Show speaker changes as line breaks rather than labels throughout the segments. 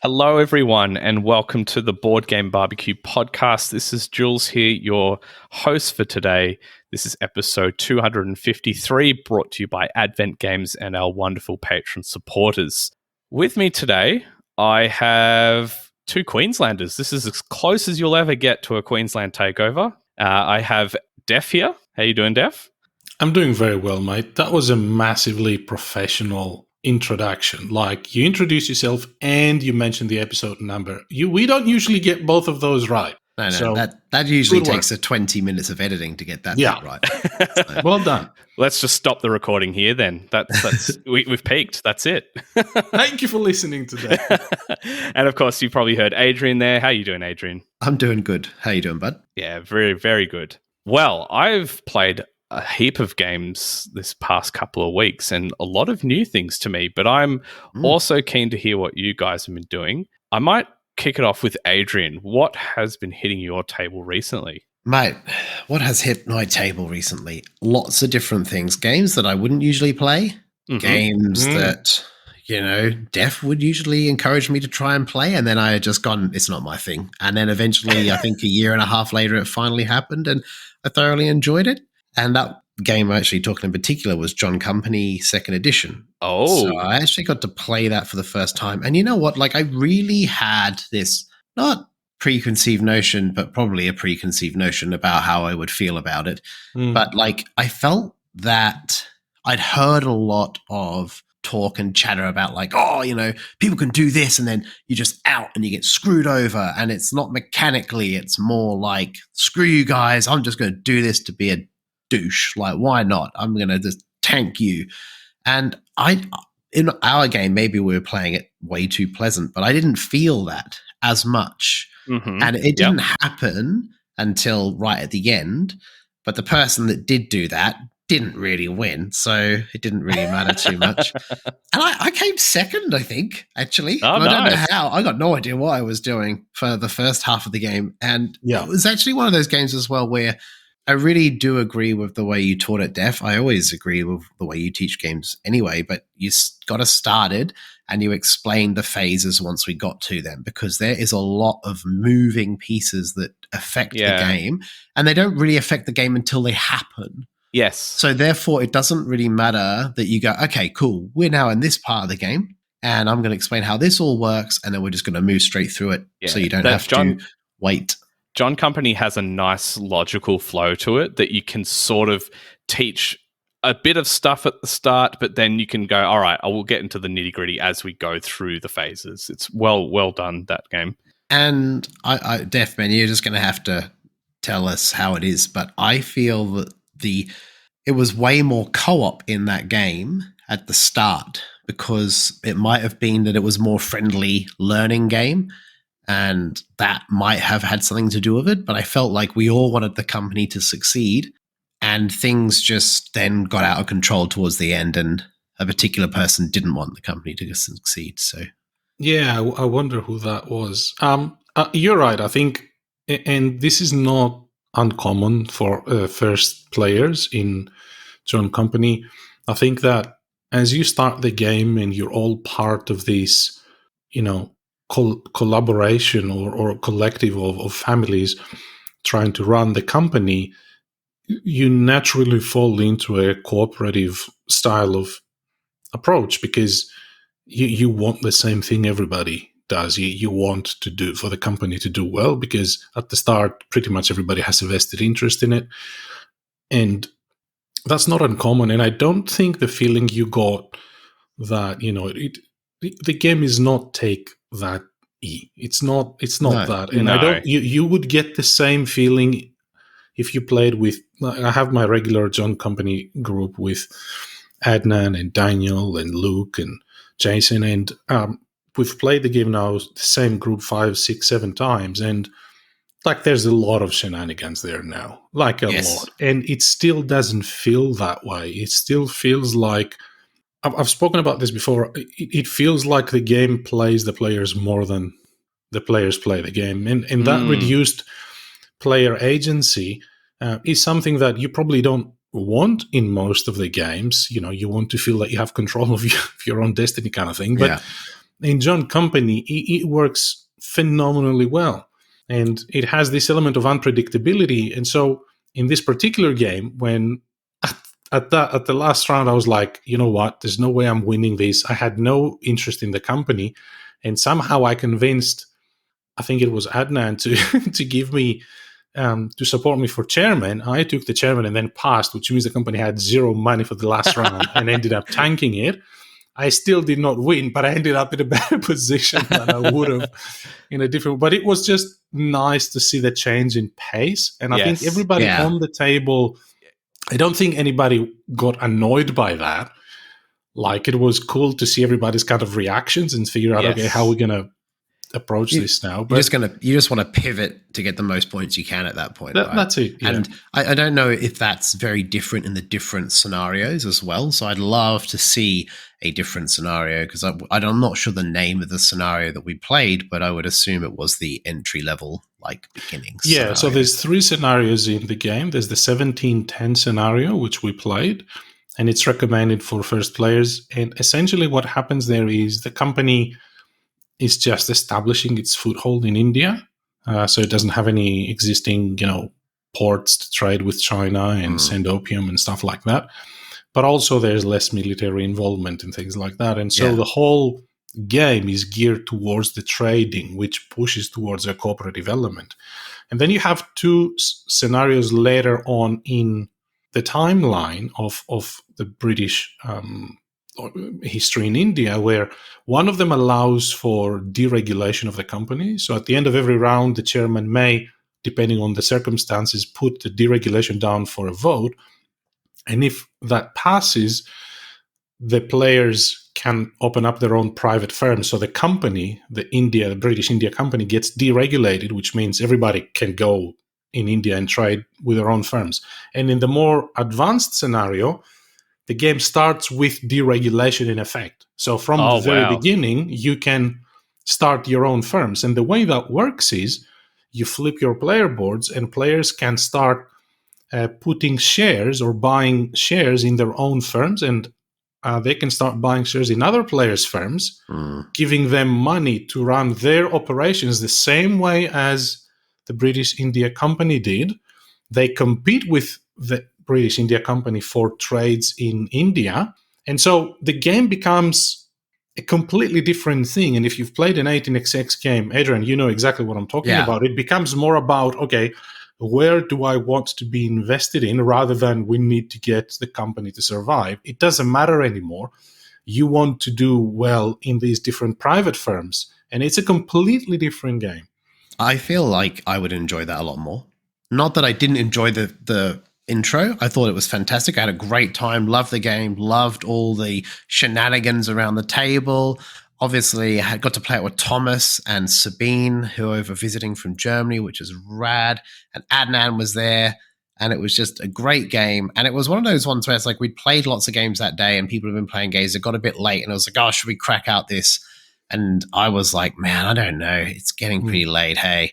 Hello, everyone, and welcome to the Board Game BBQ podcast. This is Jules here, your host for today. This is episode 253, brought to you by Advent Games and our wonderful patron supporters. With me today, I have two Queenslanders. This is as close as you'll ever get to a Queensland takeover. I have Def here. How you doing, Def?
I'm doing very well, mate. That was a massively professional introduction. Like, you introduce yourself and you mentioned the episode number. We don't usually get both of those right.
No,
so,
that usually takes 20 minutes of editing to get that right.
So. Well done.
Let's just stop the recording here then. That's we've peaked. That's it.
Thank you for listening today.
And of course, you probably heard Adrian there. How you doing, Adrian?
I'm doing good. How you doing, bud?
Yeah, very, very good. Well, I've played a heap of games this past couple of weeks and a lot of new things to me, but I'm also keen to hear what you guys have been doing. I might kick it off with Adrian. What has been hitting your table recently?
Mate, what has hit my table recently? Lots of different things. Games that I wouldn't usually play. Games that, Def would usually encourage me to try and play. And then I had just gone, it's not my thing. And then eventually, I think a year and a half later, it finally happened and I thoroughly enjoyed it. And that game I'm actually talking in particular was John Company 2nd Edition.
Oh.
So I actually got to play that for the first time. And you know what? Like, I really had this, not preconceived notion, but probably a preconceived notion about how I would feel about it. But like, I felt that I'd heard a lot of talk and chatter about like, people can do this and then you're just out and you get screwed over. And it's not mechanically, it's more like, screw you guys, I'm just going to do this to be a douche. Like, why not? I'm going to just tank you. And in our game, maybe we were playing it way too pleasant, but I didn't feel that as much. And it didn't happen until right at the end. But the person that did do that didn't really win, so it didn't really matter too much. And I came second, I think, actually.
Oh,
I don't know
nice.
how. I got no idea what I was doing for the first half of the game. And it was actually one of those games as well where I really do agree with the way you taught it, Def. I always agree with the way you teach games anyway, but you got us started and you explained the phases once we got to them, because there is a lot of moving pieces that affect the game, and they don't really affect the game until they happen.
Yes.
So therefore, it doesn't really matter that you go, okay, cool, we're now in this part of the game, and I'm going to explain how this all works, and then we're just going to move straight through it, so you don't have to wait.
John Company has a nice logical flow to it that you can sort of teach a bit of stuff at the start, but then you can go, all right, I will get into the nitty-gritty as we go through the phases. It's well done, that game.
And Def, man, you're just going to have to tell us how it is, but I feel that it was way more co-op in that game at the start, because it might have been that it was more friendly learning game, and that might have had something to do with it. But I felt like we all wanted the company to succeed, and things just then got out of control towards the end, and a particular person didn't want the company to succeed. So,
yeah, I wonder who that was. You're right, I think, and this is not uncommon for first players in John Company. I think that as you start the game and you're all part of this, collaboration or collective of families trying to run the company, you naturally fall into a cooperative style of approach, because you want the same thing everybody does. You want to do for the company to do well, because at the start, pretty much everybody has a vested interest in it. And that's not uncommon. And I don't think the feeling you got that, the game is not take that E. It's not that. And I don't, you would get the same feeling if you played with, I have my regular John Company group with Adnan and Daniel and Luke and Jason, and we've played the game now, the same group 5, 6, 7 times, and like there's a lot of shenanigans there now, like a lot, and it still doesn't feel that way. It still feels like, I've spoken about this before, it feels like the game plays the players more than the players play the game, and that reduced player agency is something that you probably don't want in most of the games. You want to feel that you have control of your own destiny, kind of thing. But in John Company, it works phenomenally well. And it has this element of unpredictability. And so in this particular game, when at the last round, I was like, you know what? There's no way I'm winning this. I had no interest in the company. And somehow I convinced, I think it was Adnan, to give me, to support me for chairman. I took the chairman and then passed, which means the company had zero money for the last round and ended up tanking it. I still did not win, but I ended up in a better position than I would have in a different. But it was just nice to see the change in pace. And I think everybody on the table, I don't think anybody got annoyed by that. Like, it was cool to see everybody's kind of reactions and figure out, okay, how are we going to approach this now? But
you just want to pivot to get the most points you can at that point. Right?
That's it. Yeah.
And I don't know if that's very different in the different scenarios as well. So I'd love to see a different scenario, because I'm not sure the name of the scenario that we played, but I would assume it was the entry level, like, beginnings.
Yeah.
Scenario.
So there's 3 scenarios in the game. There's the 1710 scenario, which we played, and it's recommended for first players. And essentially what happens there is the company is just establishing its foothold in India. So it doesn't have any existing, ports to trade with China and send opium and stuff like that. But also there's less military involvement and things like that. And so the whole game is geared towards the trading, which pushes towards a cooperative element. And then you have 2 scenarios later on in the timeline of the British history in India, where one of them allows for deregulation of the company. So at the end of every round, the chairman may, depending on the circumstances, put the deregulation down for a vote. And if that passes, the players can open up their own private firms. So the company, the British India company, gets deregulated, which means everybody can go in India and trade with their own firms. And in the more advanced scenario, the game starts with deregulation in effect. So from the very beginning, you can start your own firms. And the way that works is you flip your player boards, and players can start putting shares or buying shares in their own firms, and they can start buying shares in other players' firms, giving them money to run their operations the same way as the British India Company did. They compete with the British India Company for trades in India. And so the game becomes a completely different thing. And if you've played an 18xx game, Adrian, you know exactly what I'm talking about. It becomes more about, okay, where do I want to be invested in, rather than we need to get the company to survive. It doesn't matter anymore. You want to do well in these different private firms. And it's a completely different game.
I feel like I would enjoy that a lot more. Not that I didn't enjoy the intro. I thought it was fantastic. I had a great time, loved the game, loved all the shenanigans around the table. Obviously, I got to play it with Thomas and Sabine, who are over visiting from Germany, which is rad. And Adnan was there, and it was just a great game. And it was one of those ones where it's like we'd played lots of games that day, and people have been playing games. It got a bit late, and I was like, oh, should we crack out this? And I was like, man, I don't know. It's getting pretty late, hey.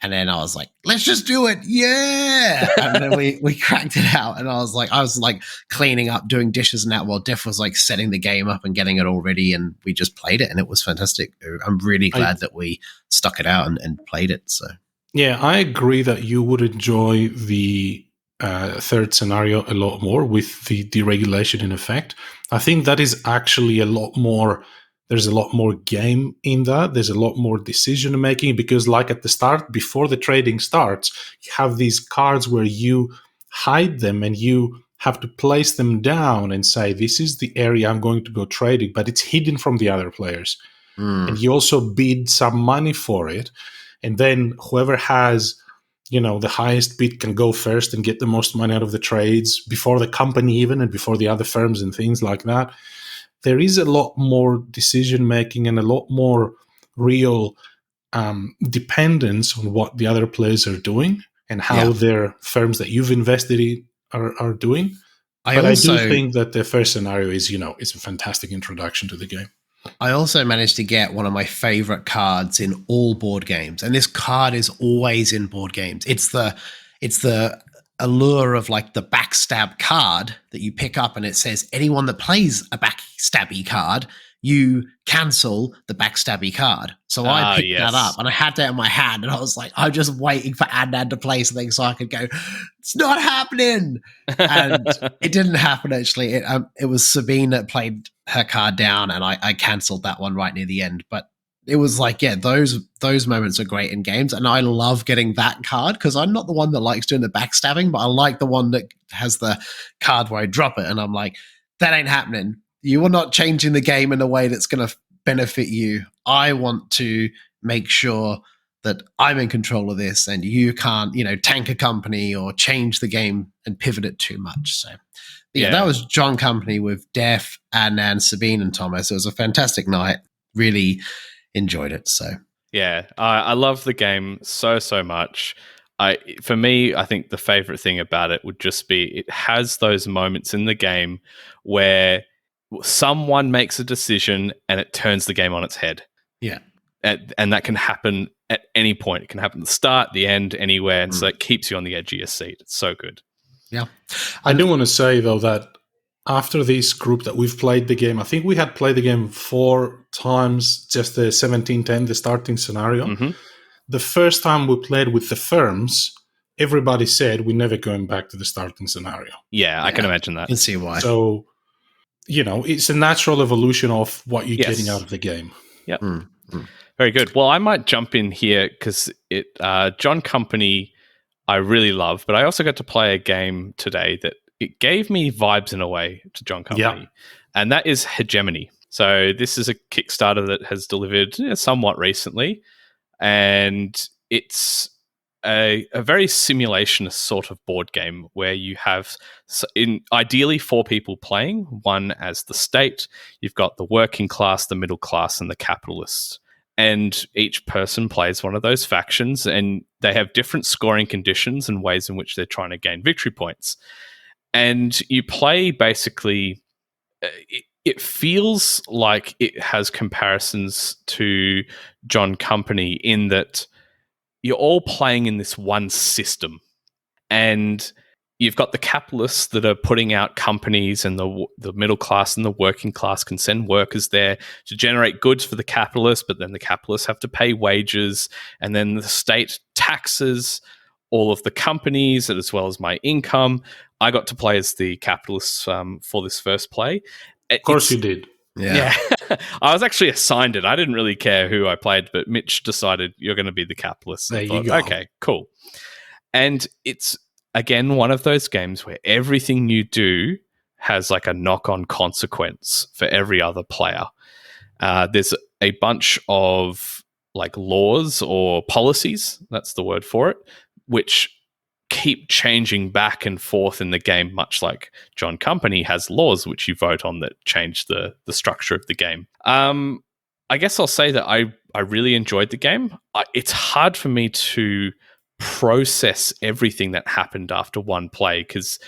And then I was like, let's just do it. Yeah. And then we cracked it out. And I was like cleaning up, doing dishes and that, while Def was like setting the game up and getting it all ready. And we just played it, and it was fantastic. I'm really glad that we stuck it out and played it. So,
yeah, I agree that you would enjoy the third scenario a lot more with the deregulation in effect. I think that is actually a lot more. There's a lot more game in that. There's a lot more decision making, because like at the start, before the trading starts, you have these cards where you hide them and you have to place them down and say, this is the area I'm going to go trading, but it's hidden from the other players. And you also bid some money for it. And then whoever has, the highest bid can go first and get the most money out of the trades before the company even, and before the other firms and things like that. There is a lot more decision-making and a lot more real dependence on what the other players are doing and how their firms that you've invested in are doing. I do think that the first scenario is, it's a fantastic introduction to the game.
I also managed to get one of my favorite cards in all board games. And this card is always in board games. It's the allure of like the backstab card that you pick up, and it says anyone that plays a backstabby card you cancel the backstabby card. So I picked that up and I had that in my hand and I was like, I'm just waiting for Adnan to play something so I could go, it's not happening. And it didn't happen, actually. It was Sabine that played her card down and I canceled that one right near the end. But it was like, yeah, those moments are great in games. And I love getting that card because I'm not the one that likes doing the backstabbing, but I like the one that has the card where I drop it and I'm like, that ain't happening. You are not changing the game in a way that's going to benefit you. I want to make sure that I'm in control of this and you can't, tank a company or change the game and pivot it too much. So, yeah, that was John Company with Def, Adnan, Sabine, and Thomas. It was a fantastic night. Really enjoyed it. So,
yeah, I love the game so much. For me, I think the favorite thing about it would just be it has those moments in the game where someone makes a decision and it turns the game on its head.
Yeah.
And that can happen at any point. It can happen at the start, the end, anywhere. And so it keeps you on the edge of your seat. It's so good.
Yeah.
I do want to say, though, that after this group that we've played the game, I think we had played the game 4 times, just the 1710, the starting scenario.
Mm-hmm.
The first time we played with the firms, everybody said we're never going back to the starting scenario.
Yeah, I can imagine that.
I can see why.
So, it's a natural evolution of what you're getting out of the game.
Yep. Very good. Well, I might jump in here because John Company I really love, but I also got to play a game today that it gave me vibes in a way to John Company, and that is Hegemony. So this is a Kickstarter that has delivered somewhat recently, and it's a very simulationist sort of board game where you have ideally 4 people playing, one as the state. You've got the working class, the middle class, and the capitalists. And each person plays one of those factions, and they have different scoring conditions and ways in which they're trying to gain victory points. And you play basically, it feels like it has comparisons to John Company in that you're all playing in this one system. And you've got the capitalists that are putting out companies, and the middle class and the working class can send workers there to generate goods for the capitalists, but then the capitalists have to pay wages, and then the state taxes all of the companies as well as my income. I got to play as the capitalists for this first play.
Of course you did.
Yeah. I was actually assigned it. I didn't really care who I played, but Mitch decided you're going to be the capitalist.
There you go.
Okay, cool. And it's, again, one of those games where everything you do has like a knock-on consequence for every other player. There's a bunch of like laws or policies, that's the word for it, which keep changing back and forth in the game, much like John Company has laws which you vote on that change the structure of the game. I guess I'll say that I really enjoyed the game. It's hard for me to process everything that happened after one play because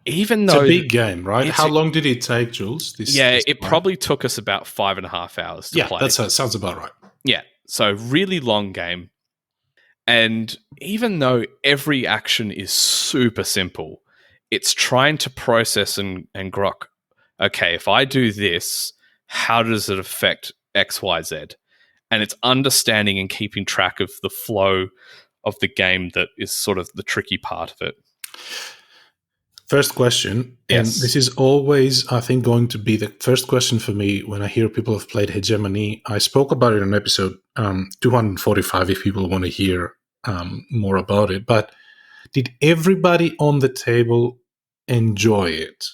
even though
it's a big game, right? How long did it take, Jules?
It probably took us about 5.5 hours to play.
That sounds about right.
Yeah, so really long game. And even though every action is super simple, it's trying to process and grok, okay, if I do this, how does it affect X, Y, Z? And it's understanding and keeping track of the flow of the game that is sort of the tricky part of it.
First question, and this is always, I think, going to be the first question for me when I hear people have played Hegemony. I spoke about it in episode 245 if people want to hear more about it. But did everybody on the table enjoy it?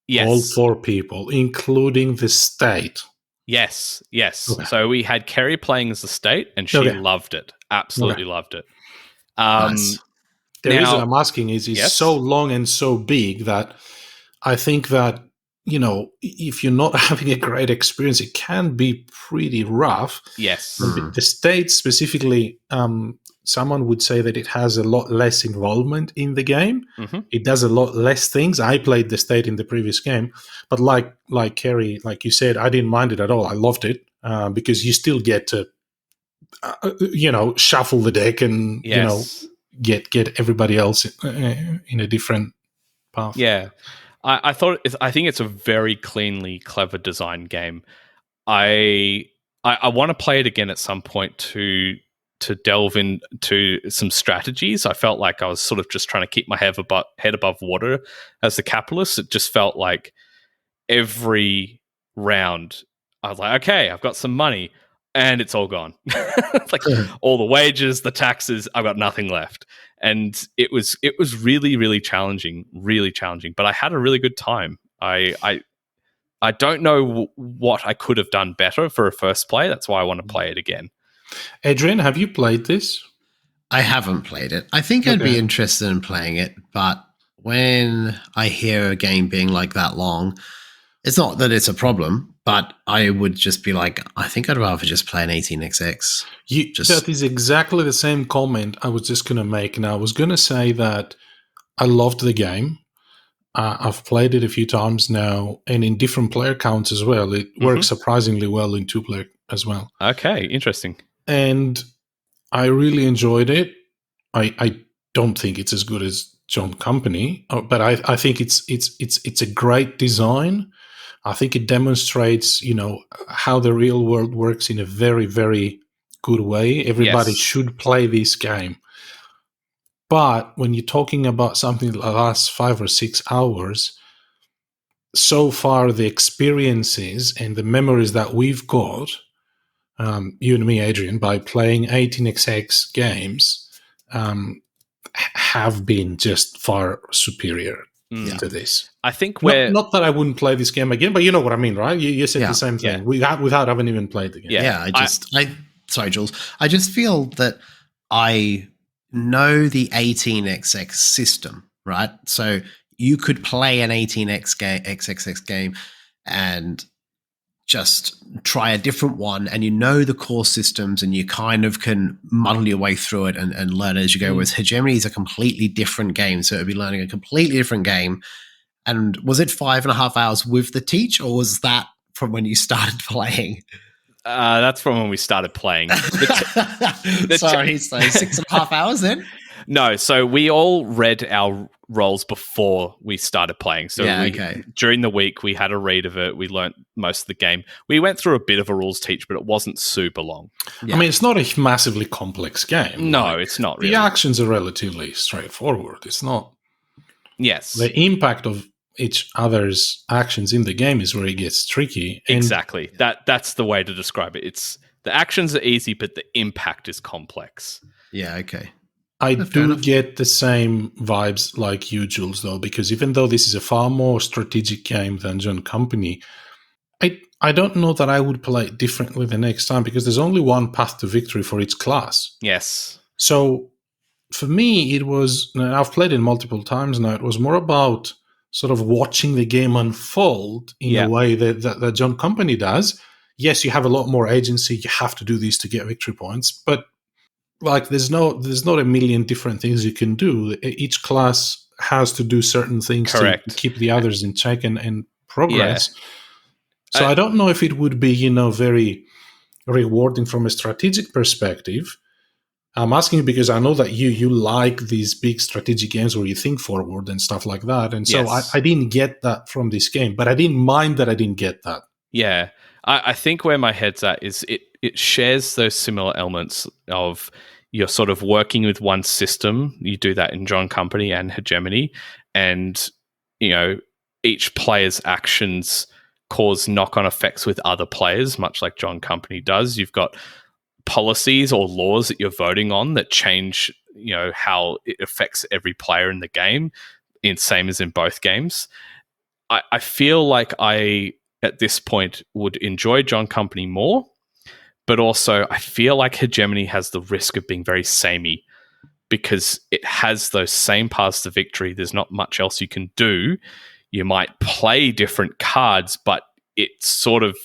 Yes.
All 4 people, including the state?
Yes.
Okay.
So we had Kerry playing as the state, and she loved it. Absolutely loved it.
Nice. The reason I'm asking is it's so long and so big that I think that, if you're not having a great experience, it can be pretty rough.
Yes.
The state specifically, someone would say that it has a lot less involvement in the game. Mm-hmm. It does a lot less things. I played the state in the previous game, but like Kerry, like you said, I didn't mind it at all. I loved it because you still get to, shuffle the deck and, get everybody else in a different path.
Yeah. I think it's a very cleanly, clever design game. I want to play it again at some point to delve into some strategies. I felt like I was sort of just trying to keep my head above water as the capitalist. It just felt like every round I was like, okay, I've got some money and it's all gone. Like all the wages, the taxes, I've got nothing left. And it was really, really challenging, but I had a really good time. I don't know what I could have done better for a first play. That's why I want to play it again.
Adrian, have you played this?
I haven't played it. I think I'd be interested in playing it, but when I hear a game being like that long, it's not that it's a problem, but I would just be like, I think I'd rather just play an 18xx.
That is exactly the same comment I was just going to make. Now, I was going to say that I loved the game. I've played it a few times now, and in different player counts as well. It works surprisingly well in 2-player as well.
Okay, interesting.
And I really enjoyed it. I don't think it's as good as John Company, but I think it's a great design. I think it demonstrates, how the real world works in a very, very good way. Everybody should play this game. But when you're talking about something that lasts 5 or 6 hours, so far the experiences and the memories that we've got, you and me, Adrian, by playing 18xx games, have been just far superior to this.
I think
not that I wouldn't play this game again, but you know what I mean, right? You said the same thing. Without having even played the game.
Sorry, Jules. I just feel that I know the 18xx system, right? So you could play an 18xx game and just try a different one, and you know the core systems, and you kind of can muddle your way through it and learn as you go. Whereas Hegemony is a completely different game, so it would be learning a completely different game. And was it 5.5 hours with the teach, or was that from when you started playing?
That's from when we started playing.
Sorry, so 6.5 hours then?
No, so we all read our roles before we started playing. So during the week, we had a read of it. We learnt most of the game. We went through a bit of a rules teach, but it wasn't super long.
Yeah. I mean, it's not a massively complex game.
No, it's not really.
The actions are relatively straightforward. It's not.
Yes.
The impact of each other's actions in the game is where it gets tricky.
Exactly. That's the way to describe it. It's the actions are easy, but the impact is complex.
Yeah, okay.
I do get the same vibes like you, Jules, though, because even though this is a far more strategic game than John Company, I don't know that I would play it differently the next time, because there's only one path to victory for each class.
Yes.
So for me, it was, I've played it multiple times now, it was more about sort of watching the game unfold in a way that John Company does. Yes, you have a lot more agency. You have to do this to get victory points, but like there's not a million different things you can do. Each class has to do certain things to keep the others in check and progress. Yeah. So I don't know if it would be, very rewarding from a strategic perspective. I'm asking you because I know that you like these big strategic games where you think forward and stuff like that. And so I didn't get that from this game, but I didn't mind that I didn't get that.
Yeah. I think where my head's at is it shares those similar elements of you're sort of working with one system. You do that in John Company and Hegemony. And, each player's actions cause knock-on effects with other players, much like John Company does. You've got policies or laws that you're voting on that change, how it affects every player in the game, same as in both games. I feel like I, at this point, would enjoy John Company more, but also I feel like Hegemony has the risk of being very samey because it has those same paths to victory. There's not much else you can do. You might play different cards, but it's sort of,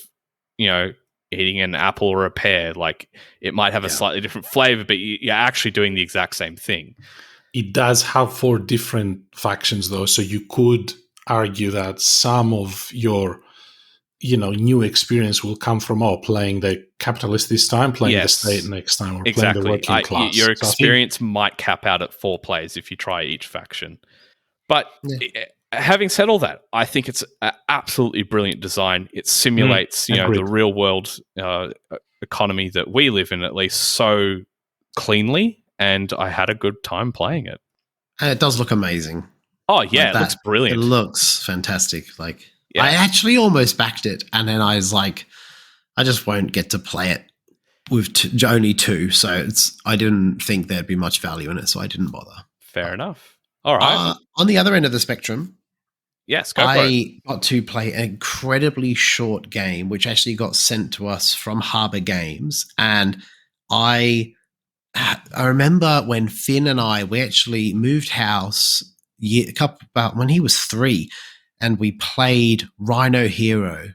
eating an apple or a pear. Like it might have a slightly different flavor, but you're actually doing the exact same thing.
It does have 4 different factions, though, so you could argue that some of your new experience will come from playing the capitalist this time, playing the state next time, or playing the working class.
Your experience might cap out at 4 players if you try each faction. But having said all that, I think it's an absolutely brilliant design. It simulates, the real world economy that we live in, at least, so cleanly, and I had a good time playing it.
And it does look amazing.
Oh yeah, it looks brilliant.
It looks fantastic. Like, I actually almost backed it, and then I was like, I just won't get to play it with only 2, so I didn't think there'd be much value in it, so I didn't bother.
Fair enough. All right.
On the other end of the spectrum,
yes, go for it.
I got to play an incredibly short game, which actually got sent to us from Harbour Games, and I remember when Finn and we actually moved house about when he was 3, and we played Rhino Hero.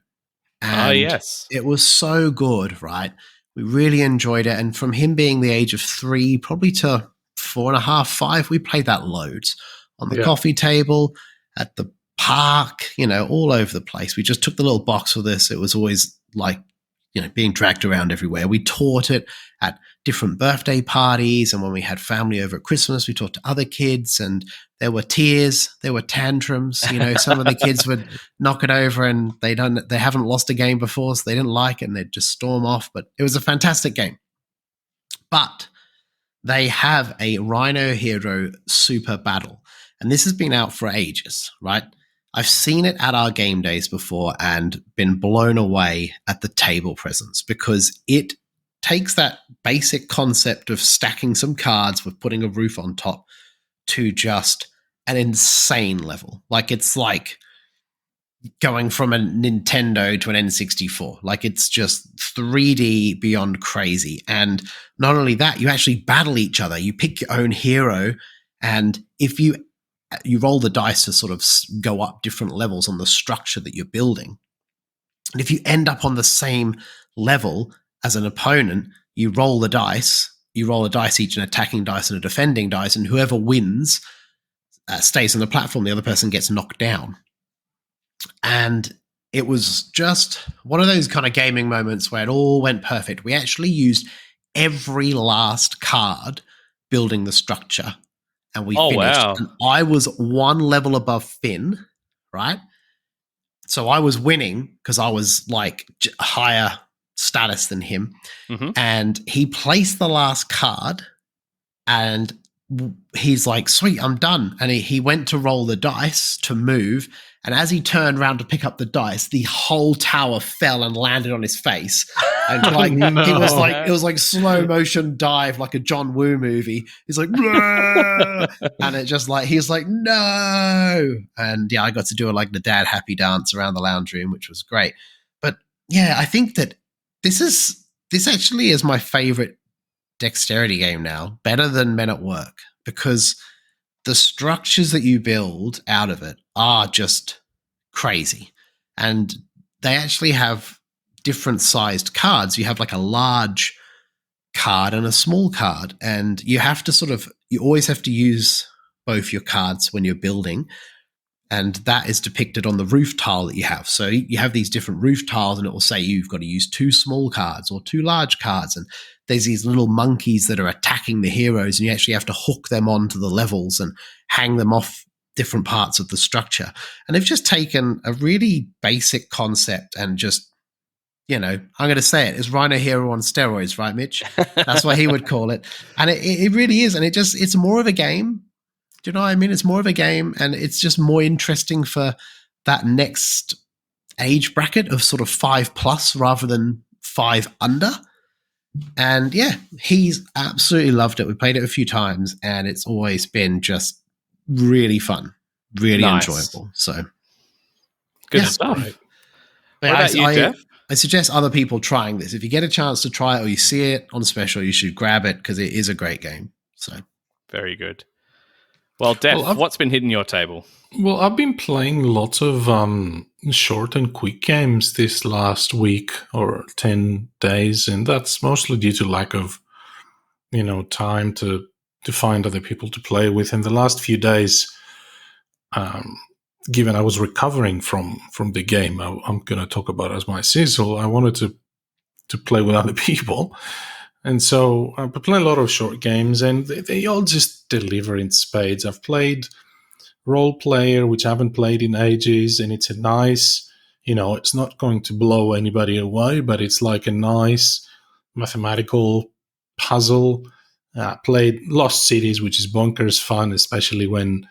And
yes.
It was so good, right? We really enjoyed it. And from him being the age of 3, probably to 4.5, 5, we played that loads on the coffee table, at the park, all over the place. We just took the little box with us. It was always like, being dragged around everywhere. We taught it at different birthday parties, and when we had family over at Christmas, we taught to other kids, and there were tears, there were tantrums. Some of the kids would knock it over, and they haven't lost a game before, so they didn't like it, and they'd just storm off. But it was a fantastic game. But they have a Rhino Hero Super Battle, and this has been out for ages, right? I've seen it at our game days before and been blown away at the table presence, because it takes that basic concept of stacking some cards with putting a roof on top to just an insane level. Like, it's like going from a Nintendo to an N64. Like, it's just 3D beyond crazy. And not only that, you actually battle each other. You pick your own hero, and if you roll the dice to sort of go up different levels on the structure that you're building. And if you end up on the same level as an opponent, you roll the dice. You roll a dice, each an attacking dice and a defending dice, and whoever wins stays on the platform. The other person gets knocked down. And it was just one of those kind of gaming moments where it all went perfect. We actually used every last card building the structure. And we finished. Wow. And I was 1 level above Finn, right? So I was winning because I was like higher status than him. Mm-hmm. And he placed the last card, and he's like, sweet, I'm done. And he went to roll the dice to move. And as he turned around to pick up the dice, the whole tower fell and landed on his face. And like, it was like slow motion dive, like a John Woo movie. He's like, and it just like, he's like, no. And I got to do like the dad happy dance around the lounge room, which was great. But yeah, I think that this actually is my favorite dexterity game now, better than Men at Work, because the structures that you build out of it are just crazy. And they actually have different sized cards. You have like a large card and a small card, and you always have to use both your cards when you're building. And that is depicted on the roof tile that you have. So you have these different roof tiles, and it will say you've got to use 2 small cards or 2 large cards. And there's these little monkeys that are attacking the heroes, and you actually have to hook them onto the levels and hang them off different parts of the structure. And they've just taken a really basic concept and just, I'm going to say it's Rhino Hero on steroids, right, Mitch? That's what he would call it. And it really is. And it's more of a game. Do you know what I mean? It's more of a game, and it's just more interesting for that next age bracket of sort of 5+ rather than 5 under. And yeah, he's absolutely loved it. We played it a few times, and it's always been just really fun, really enjoyable. So
good stuff.
What about you, Jeff? I suggest other people trying this. If you get a chance to try it or you see it on special, you should grab it because it is a great game. So
very good. Well, Def, what's been hitting your table?
Well, I've been playing lots of short and quick games this last week or 10 days, and that's mostly due to lack of, time to find other people to play with. In the last few days, given I was recovering from the game I'm going to talk about as my sizzle, I wanted to play with other people. And so I've been playing a lot of short games, and they all just deliver in spades. I've played role player, which I haven't played in ages, and it's a nice, it's not going to blow anybody away, but it's like a nice mathematical puzzle. Played Lost Cities, which is bonkers fun, especially when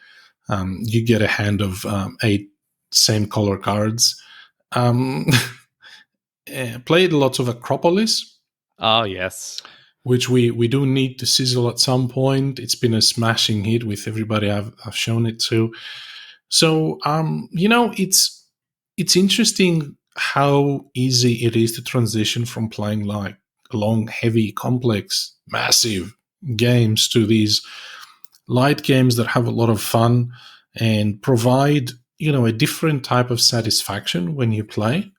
you get a hand of 8 same color cards. Played lots of Acropolis.
Oh, yes.
Which we do need to sizzle at some point. It's been a smashing hit with everybody I've shown it to. So, it's interesting how easy it is to transition from playing like long, heavy, complex, massive games to these light games that have a lot of fun and provide, a different type of satisfaction when you play.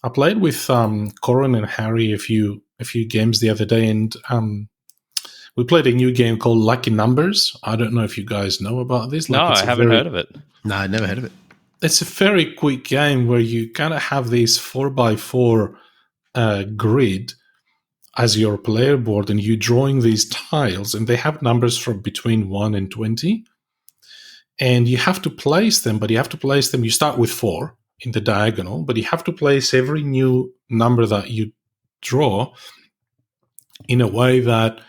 I played with Corin and Harry a few games the other day, and we played a new game called Lucky Numbers. I don't know if you guys know about this.
No, I haven't heard of it.
No, I never heard of it.
It's a very quick game where you kind of have this 4x4 grid as your player board, and you're drawing these tiles, and they have numbers from between 1 and 20. And you have to place them, you start with 4 in the diagonal, but you have to place every new number that you draw in a way that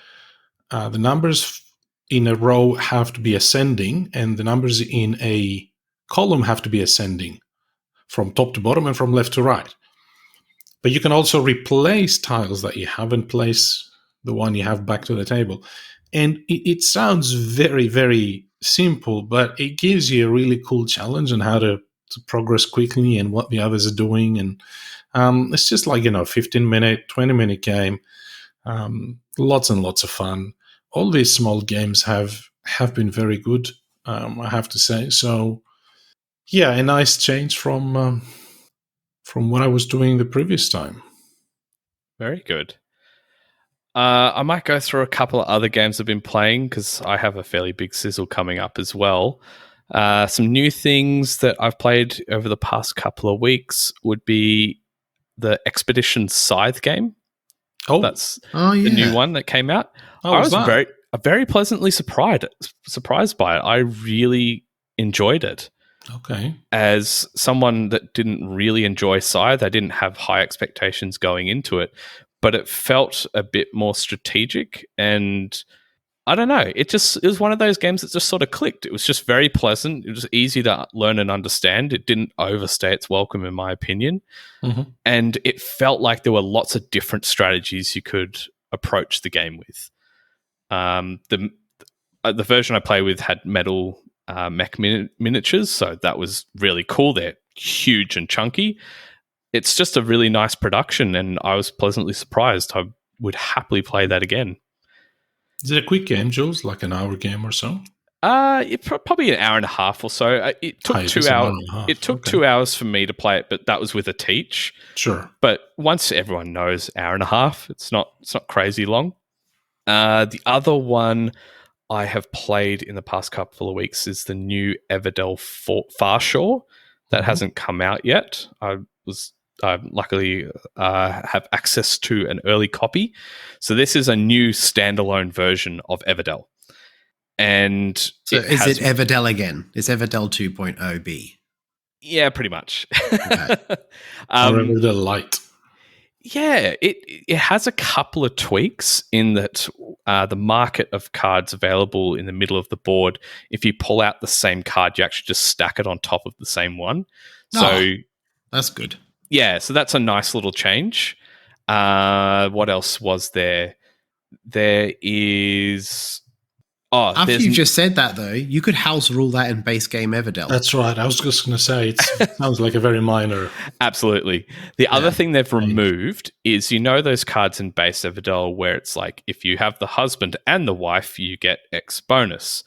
the numbers in a row have to be ascending and the numbers in a column have to be ascending from top to bottom and from left to right. But you can also replace tiles that you haven't placed the one you have back to the table. And it sounds very, very simple, but it gives you a really cool challenge on how to progress quickly and what the others are doing. And it's just like, 15-minute, 20-minute game. Lots and lots of fun. All these small games have been very good, I have to say. So, yeah, a nice change from what I was doing the previous time.
Very good. I might go through a couple of other games I've been playing because I have a fairly big sizzle coming up as well. Some new things that I've played over the past couple of weeks would be the Expedition Scythe game. That's the new one that came out. I was very pleasantly surprised by it. I really enjoyed it.
Okay.
As someone that didn't really enjoy Scythe, I didn't have high expectations going into it, but it felt a bit more strategic, and I don't know. It was one of those games that just sort of clicked. It was just very pleasant. It was easy to learn and understand. It didn't overstay its welcome, in my opinion. Mm-hmm. And it felt like there were lots of different strategies you could approach the game with. The version I play with had metal mech miniatures, so that was really cool. They're huge and chunky. It's just a really nice production, and I was pleasantly surprised. I would happily play that again.
Is it a quick game, Jules? Like an hour game or so?
Probably an hour and a half or so. It took 2 hours. It took 2 hours for me to play it, but that was with a teach.
Sure.
But once everyone knows, hour and a half. It's not crazy long. The other one I have played in the past couple of weeks is the new Everdell Farshore that hasn't come out yet. I luckily have access to an early copy. So this is a new standalone version of Everdell. And
so is it Everdell again? It's Everdell 2.0b.
Yeah, pretty much.
Okay. Everdell Lite.
Yeah, it has a couple of tweaks in that the market of cards available in the middle of the board, if you pull out the same card, you actually just stack it on top of the same one. So
that's good.
Yeah, so that's a nice little change. What else was there? There is...
After you just said that, though, you could house rule that in base game Everdell.
That's right. I was just going to say, it sounds like a very minor...
Absolutely. The other thing they've removed is, those cards in base Everdell where it's like, if you have the husband and the wife, you get X bonus.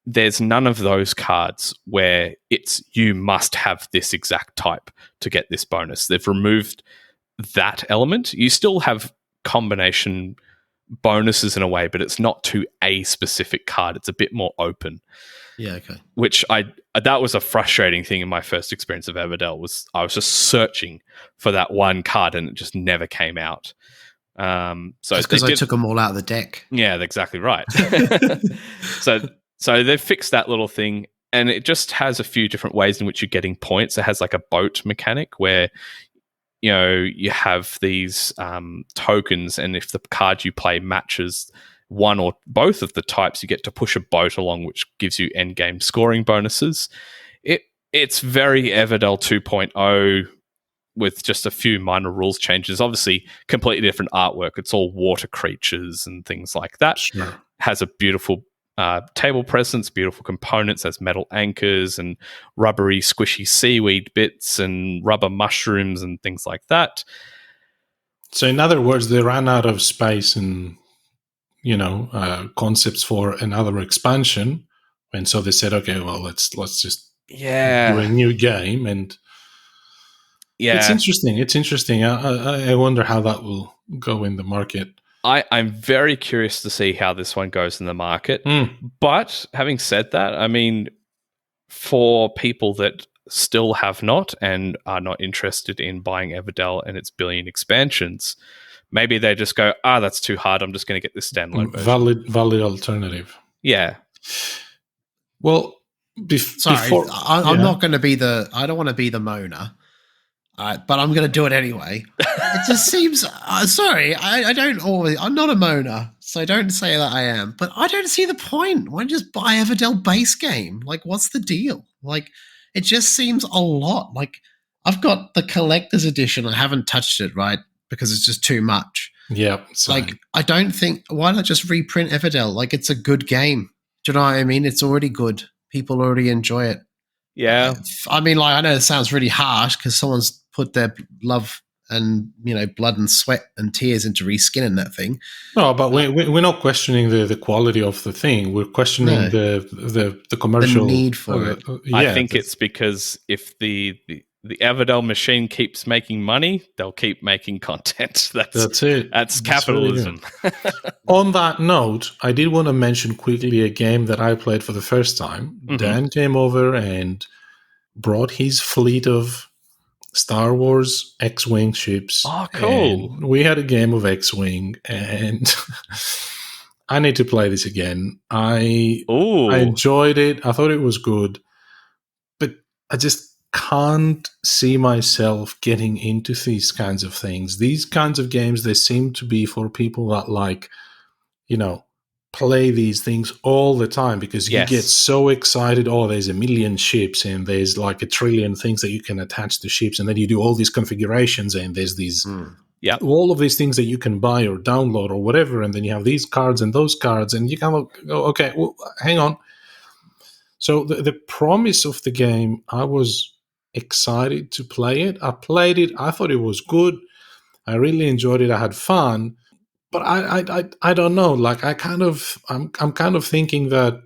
There's none of those cards where it's you must have this exact type to get this bonus. They've removed that element. You still have combination bonuses in a way, but it's not to a specific card. It's a bit more open.
Yeah, okay.
Which that was a frustrating thing in my first experience of Everdell. I was just searching for that one card and it just never came out. So
because I took them all out of the deck.
Yeah, exactly right. So they've fixed that little thing. And it just has a few different ways in which you're getting points. It has like a boat mechanic where, you know, you have these tokens, and if the card you play matches one or both of the types, you get to push a boat along, which gives you endgame scoring bonuses. It's very Everdell 2.0 with just a few minor rules changes. Obviously, completely different artwork. It's all water creatures and things like that.
Sure.
Has a beautiful table presence, beautiful components, has metal anchors and rubbery, squishy seaweed bits and rubber mushrooms and things like that.
So, in other words, they ran out of space and, concepts for another expansion, and so they said, "Okay, well, let's just do a new game." And it's interesting. It's interesting. I wonder how that will go in the market.
I'm very curious to see how this one goes in the market. But having said that, I mean, for people that still have not and are not interested in buying Everdell and its billion expansions, maybe they just go, that's too hard. I'm just going to get this standalone version.
Valid alternative.
Yeah.
Well, before
I'm not going to be I don't want to be the moaner. But I'm going to do it anyway. It just seems... sorry, I'm not a moaner, so don't say that I am. But I don't see the point. Why don't you just buy Everdell base game? Like, what's the deal? Like, it just seems a lot. Like, I've got the collector's edition. I haven't touched it, right? Because it's just too much.
Yeah.
Like, I don't think... Why not just reprint Everdell? Like, it's a good game. Do you know what I mean? It's already good. People already enjoy it.
Yeah.
I mean, like, I know it sounds really harsh because someone's put their love and, blood and sweat and tears into reskinning that thing.
No, but we're not questioning the quality of the thing. We're questioning the commercial...
The need for it.
I think it's because if the Everdell machine keeps making money, they'll keep making content. That's
it.
That's capitalism.
On that note, I did want to mention quickly a game that I played for the first time. Mm-hmm. Dan came over and brought his fleet of Star Wars X-Wing ships.
Oh, cool.
And we had a game of X-Wing, and I need to play this again. I enjoyed it. I thought it was good, but I just can't see myself getting into these kinds of things. These kinds of games, they seem to be for people that play these things all the time because you get so excited. Oh, there's a million ships and there's like a trillion things that you can attach to ships, and then you do all these configurations and there's these all of these things that you can buy or download or whatever, and then you have these cards and those cards, and you kind of go, okay, well, hang on. So the promise of the game, I was excited to play it. I played it. I thought it was good. I really enjoyed it. I had fun. But I don't know. Like I'm kind of thinking that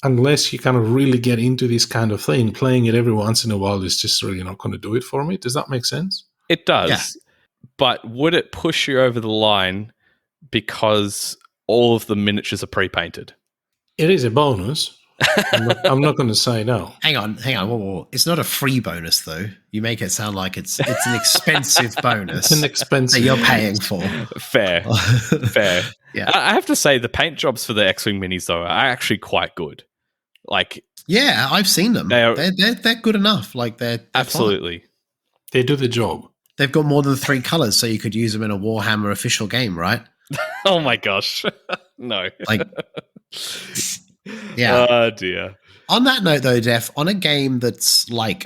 unless you kind of really get into this kind of thing, playing it every once in a while is just really not going to do it for me. Does that make sense?
It does. Yeah. But would it push you over the line because all of the miniatures are pre-painted?
It is a bonus. I'm not going to say no.
Hang on. Whoa. It's not a free bonus, though. You make it sound like it's an expensive bonus.
It's an expensive
that you're paying for.
Fair. Yeah. I have to say the paint jobs for the X-Wing minis though are actually quite good. Like,
yeah, I've seen them. They're good enough. Like they're
absolutely
fine.
They do the job.
They've got more than 3 colors, so you could use them in a Warhammer official game, right?
Oh my gosh, no.
Like. Yeah.
Oh dear.
On that note, though, Def, on a game that's like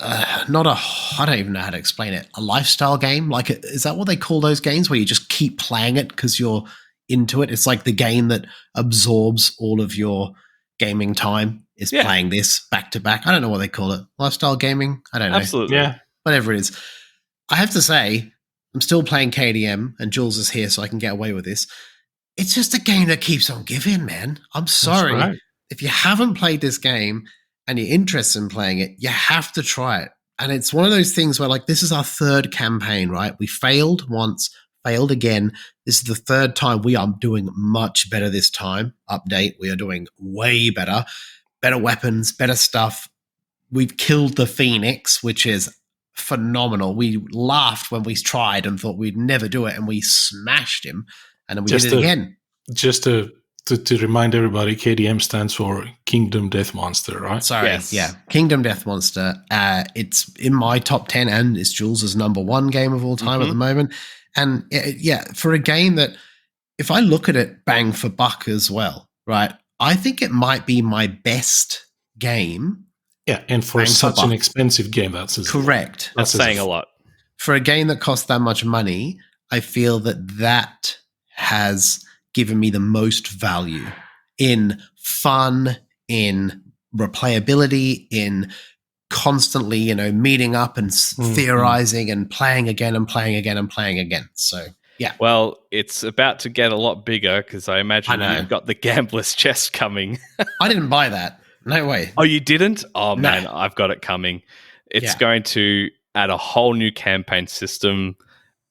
I don't even know how to explain it, a lifestyle game. Like, is that what they call those games where you just keep playing it because you're into it? It's like the game that absorbs all of your gaming time is playing this back to back. I don't know what they call it. Lifestyle gaming? I don't know.
Absolutely.
Yeah.
Whatever it is. I have to say, I'm still playing KDM, and Jules is here, so I can get away with this. It's just a game that keeps on giving, man. I'm sorry.
Right.
If you haven't played this game and you're interested in playing it, you have to try it. And it's one of those things where, like, this is our 3rd campaign, right? We failed once, failed again. This is the 3rd time. We are doing much better this time. Update. We are doing way better. Better weapons, better stuff. We've killed the Phoenix, which is phenomenal. We laughed when we tried and thought we'd never do it, and we smashed him. And then we did it again.
Just to To remind everybody, KDM stands for Kingdom Death Monster, right?
Sorry,
Yes.
yeah. Kingdom Death Monster. It's in my top 10 and it's Jules' number one game of all time at the moment. And for a game that, if I look at it bang for buck as well, right, I think it might be my best game.
Yeah, and for such an expensive game, that's
correct.
That's saying a lot.
For a game that costs that much money, I feel that has given me the most value in fun, in replayability, in constantly, meeting up and theorizing and playing again and playing again and playing again. So, yeah.
Well, it's about to get a lot bigger because I imagine you've got the gambler's chest coming.
I didn't buy that. No way.
Oh, you didn't? Oh,
No.
man, I've got it coming. It's going to add a whole new campaign system.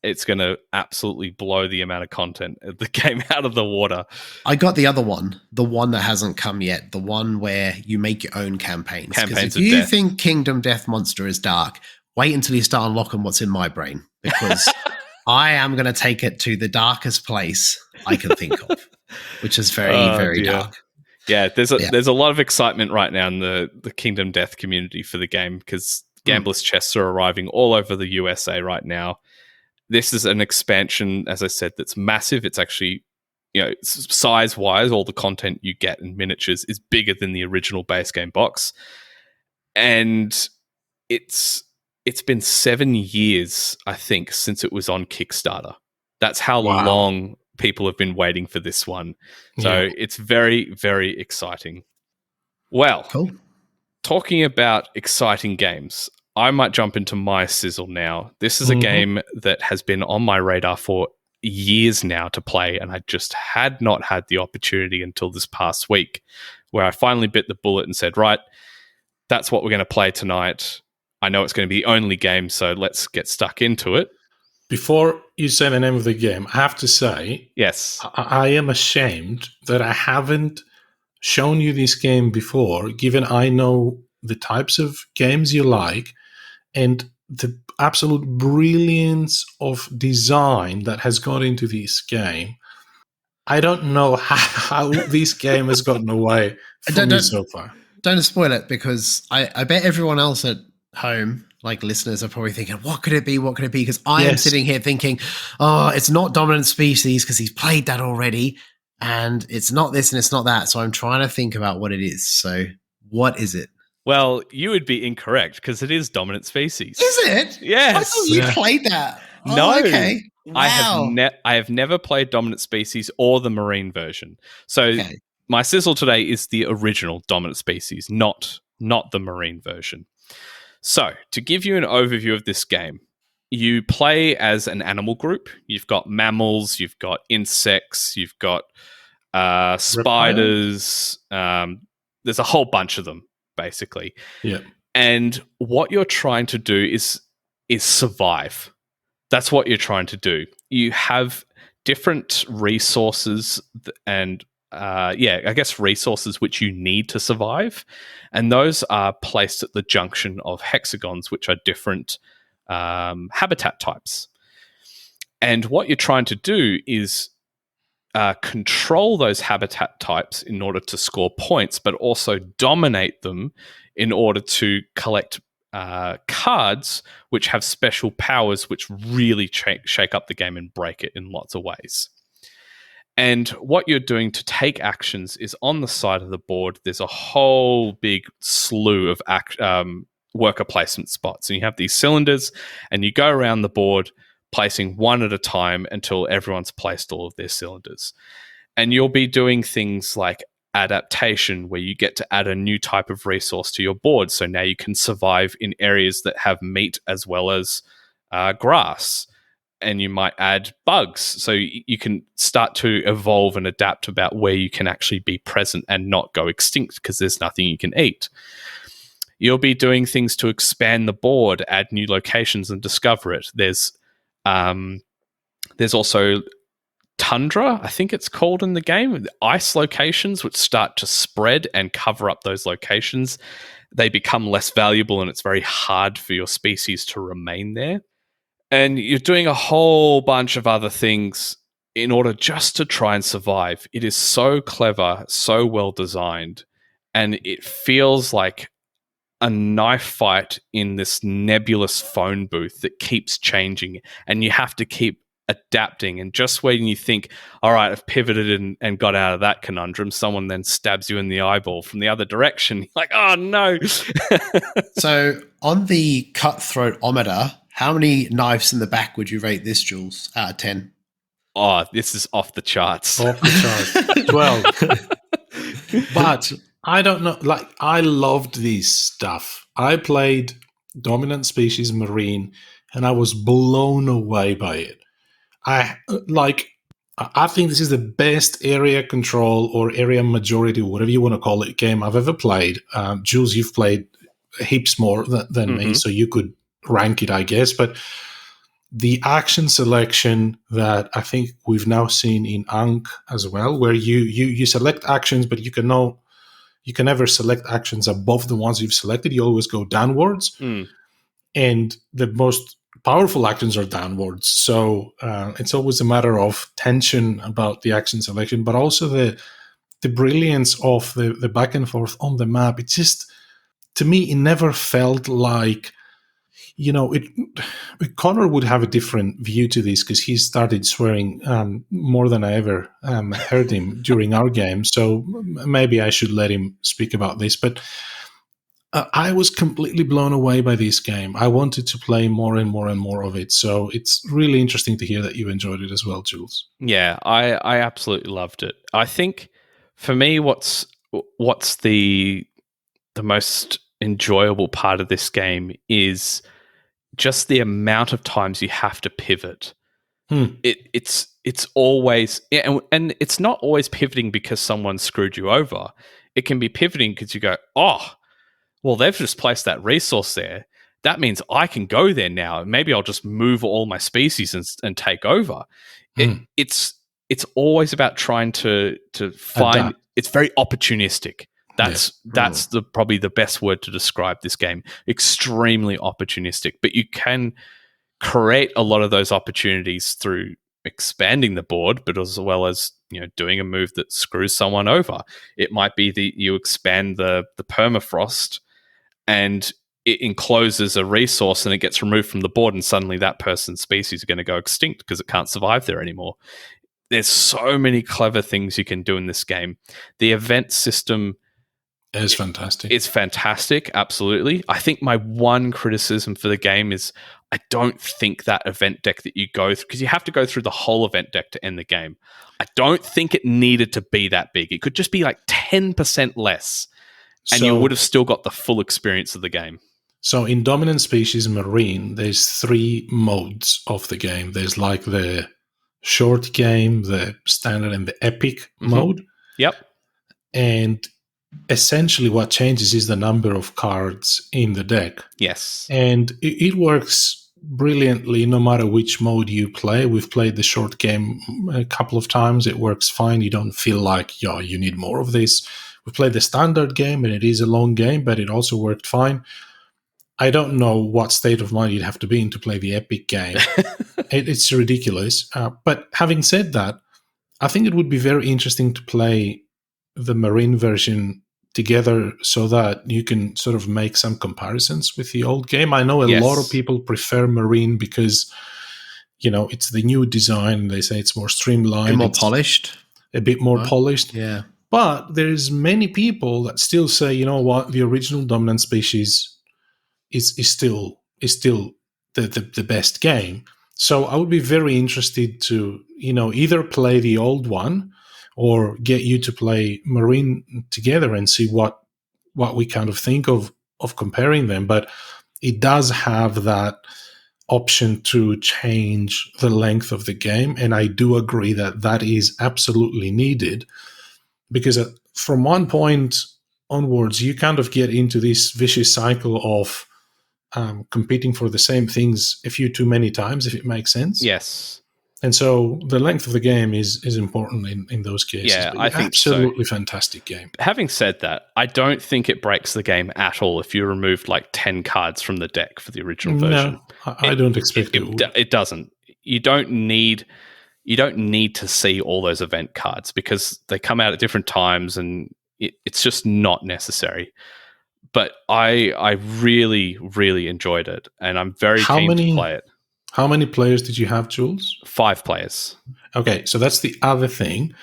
It's going to absolutely blow the amount of content of the game out of the water.
I got the other one, the one that hasn't come yet, the one where you make your own campaigns.
Campaigns
if you think Kingdom Death Monster is dark, wait until you start unlocking what's in my brain, because I am going to take it to the darkest place I can think of, which is very, very dark.
Yeah, there's a lot of excitement right now in the Kingdom Death community for the game because Gambler's Chests are arriving all over the USA right now. This is an expansion, as I said, that's massive. It's actually, size-wise, all the content you get in miniatures is bigger than the original base game box. And it's been 7 years, I think, since it was on Kickstarter. That's how long people have been waiting for this one. So it's very, very exciting. Well,
cool.
Talking about exciting games, I might jump into my sizzle now. This is a game that has been on my radar for years now to play, and I just had not had the opportunity until this past week, where I finally bit the bullet and said, right, that's what we're going to play tonight. I know it's going to be the only game, so let's get stuck into it.
Before you say the name of the game, I have to say,
yes,
I am ashamed that I haven't shown you this game before, given I know the types of games you like and the absolute brilliance of design that has gone into this game. I don't know how this game has gotten away from me so far.
Don't spoil it, because I bet everyone else at home, like listeners, are probably thinking, what could it be? What could it be? Because I am sitting here thinking, oh, it's not Dominant Species because he's played that already. And it's not this and it's not that. So I'm trying to think about what it is. So what is it?
Well, you would be incorrect because it is Dominant Species.
Is it?
Yes.
I thought you played that.
No.
Oh, okay. Wow.
I have never played Dominant Species or the Marine version. So my sizzle today is the original Dominant Species, not the Marine version. So to give you an overview of this game, you play as an animal group. You've got mammals, you've got insects, you've got spiders. There's a whole bunch of them, basically.
Yeah.
And what you're trying to do is survive. That's what you're trying to do. You have different resources and resources which you need to survive. And those are placed at the junction of hexagons, which are different habitat types. And what you're trying to do is control those habitat types in order to score points, but also dominate them in order to collect cards which have special powers which really shake up the game and break it in lots of ways. And what you're doing to take actions is on the side of the board, there's a whole big slew of worker placement spots. And you have these cylinders, and you go around the board placing one at a time until everyone's placed all of their cylinders. And you'll be doing things like adaptation, where you get to add a new type of resource to your board. So now you can survive in areas that have meat as well as grass. And you might add bugs. So you can start to evolve and adapt about where you can actually be present and not go extinct because there's nothing you can eat. You'll be doing things to expand the board, add new locations and discover it. There's also tundra, I think it's called in the game, ice locations which start to spread and cover up those locations. They become less valuable and it's very hard for your species to remain there. And you're doing a whole bunch of other things in order just to try and survive. It is so clever, so well designed, and it feels like a knife fight in this nebulous phone booth that keeps changing, and you have to keep adapting. And just when you think, all right, I've pivoted and got out of that conundrum, someone then stabs you in the eyeball from the other direction. You're like, oh no.
So on the cutthroat-ometer, how many knives in the back would you rate this, Jules, out of 10?
Oh, this is off the charts.
Off the charts. 12. But I don't know. Like, I loved this stuff. I played Dominant Species Marine, and I was blown away by it. I think this is the best area control or area majority, whatever you want to call it, game I've ever played. Jules, you've played heaps more than me, so you could rank it, I guess. But the action selection that I think we've now seen in Ankh as well, where you select actions, but you can never select actions above the ones you've selected. You always go downwards, and the most powerful actions are downwards. So it's always a matter of tension about the action selection, but also the brilliance of the back and forth on the map. It just, to me, it never felt like, Connor would have a different view to this because he started swearing more than I ever heard him during our game. So maybe I should let him speak about this. But I was completely blown away by this game. I wanted to play more and more and more of it. So it's really interesting to hear that you enjoyed it as well, Jules.
Yeah, I absolutely loved it. I think for me, what's the most enjoyable part of this game is just the amount of times you have to pivot. It's always, and it's not always pivoting because someone screwed you over. It can be pivoting because you go, oh, well, they've just placed that resource there. That means I can go there now. Maybe I'll just move all my species and take over. It's always about trying to find. Adapt. It's very opportunistic. That's probably the best word to describe this game. Extremely opportunistic, but you can create a lot of those opportunities through expanding the board, but as well as doing a move that screws someone over. It might be that you expand the permafrost and it encloses a resource and it gets removed from the board, and suddenly that person's species are going to go extinct because it can't survive there anymore. There's so many clever things you can do in this game. The event system
is fantastic.
It's fantastic, absolutely. I think my one criticism for the game is I don't think that event deck that you go through, because you have to go through the whole event deck to end the game. I don't think it needed to be that big. It could just be like 10% less, and you would have still got the full experience of the game.
So in Dominant Species Marine, there's 3 modes of the game. There's like the short game, the standard, and the epic mode.
Yep.
And essentially what changes is the number of cards in the deck.
Yes.
And it works brilliantly no matter which mode you play. We've played the short game a couple of times. It works fine. You don't feel like, you need more of this. We played the standard game, and it is a long game, but it also worked fine. I don't know what state of mind you'd have to be in to play the epic game. It's ridiculous. But having said that, I think it would be very interesting to play the Marine version together so that you can sort of make some comparisons with the old game. I know a lot of people prefer Marine because, it's the new design. They say it's more streamlined.
A bit more polished.
A bit more polished.
Yeah.
But there's many people that still say, you know what, the original Dominant Species is still the best game. So I would be very interested to, either play the old one or get you to play Marine together and see what we kind of think of comparing them. But it does have that option to change the length of the game, and I do agree that is absolutely needed, because from one point onwards, you kind of get into this vicious cycle of competing for the same things a few too many times, if it makes sense.
Yes.
And so the length of the game is important in those cases.
Yeah, I think
absolutely fantastic game.
Having said that, I don't think it breaks the game at all if you removed like 10 cards from the deck for the original version.
No, I don't expect it would.
It doesn't. You don't need you don't need to see all those event cards because they come out at different times and it's just not necessary. But I really, really enjoyed it, and I'm very keen to play it.
How many players did you have, Jules?
5 players.
Okay, so that's the other thing.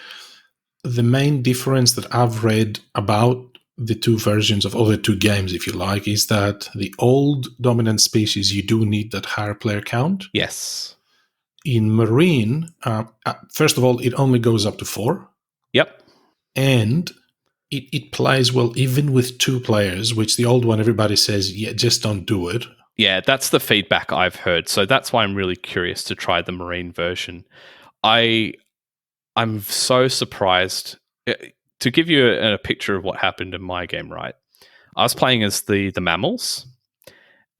The main difference that I've read about the two versions of, or the two games, if you like, is that the old dominant species, you do need that higher player count.
Yes.
In Marine, first of all, it only goes up to 4.
Yep.
And it plays well even with 2 players, which the old one, everybody says, yeah, just don't do it.
Yeah, that's the feedback I've heard. So that's why I'm really curious to try the Marine version. I'm so surprised. To give you a picture of what happened in my game, right? I was playing as the mammals,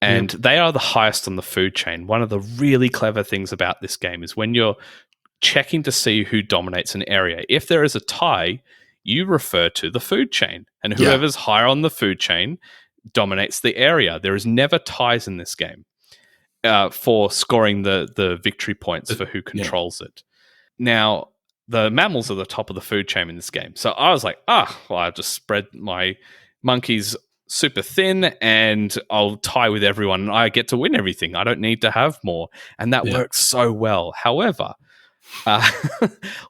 and they are the highest on the food chain. One of the really clever things about this game is when you're checking to see who dominates an area, if there is a tie, you refer to the food chain, and whoever's higher on the food chain dominates the area. There is never ties in this game for scoring the victory points for who controls it. Now, the mammals are the top of the food chain in this game. So I was like, I'll just spread my monkeys super thin and I'll tie with everyone and I get to win everything. I don't need to have more. And that works so well. However,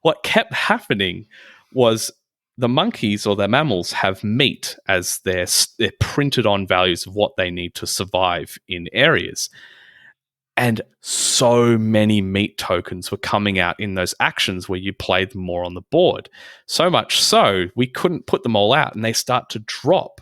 what kept happening was the monkeys or the mammals have meat as their printed on values of what they need to survive in areas. And so many meat tokens were coming out in those actions where you played them more on the board. So much so, we couldn't put them all out and they start to drop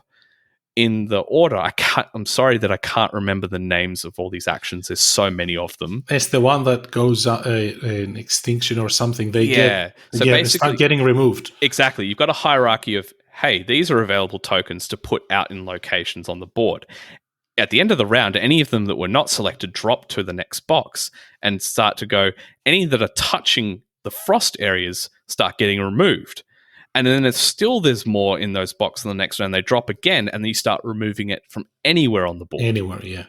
in the order. I'm sorry that I can't remember the names of all these actions. There's so many of them.
It's the one that goes in extinction or something. They
basically
start getting removed.
Exactly. You've got a hierarchy of, hey, these are available tokens to put out in locations on the board. At the end of the round, any of them that were not selected drop to the next box and start to go, any that are touching the frost areas start getting removed. And then there's more in those boxes in the next round. They drop again, and then you start removing it from anywhere on the board.
Anywhere, yeah.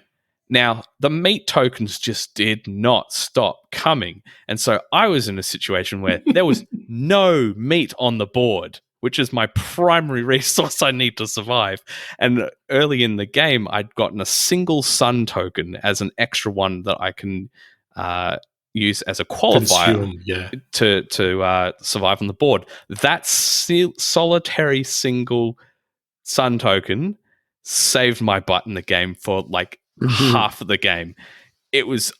Now, the meat tokens just did not stop coming. And so I was in a situation where there was no meat on the board, which is my primary resource I need to survive. And early in the game, I'd gotten a single sun token as an extra one that I can use as a qualifier to survive on the board. That solitary single sun token saved my butt in the game for like half of the game.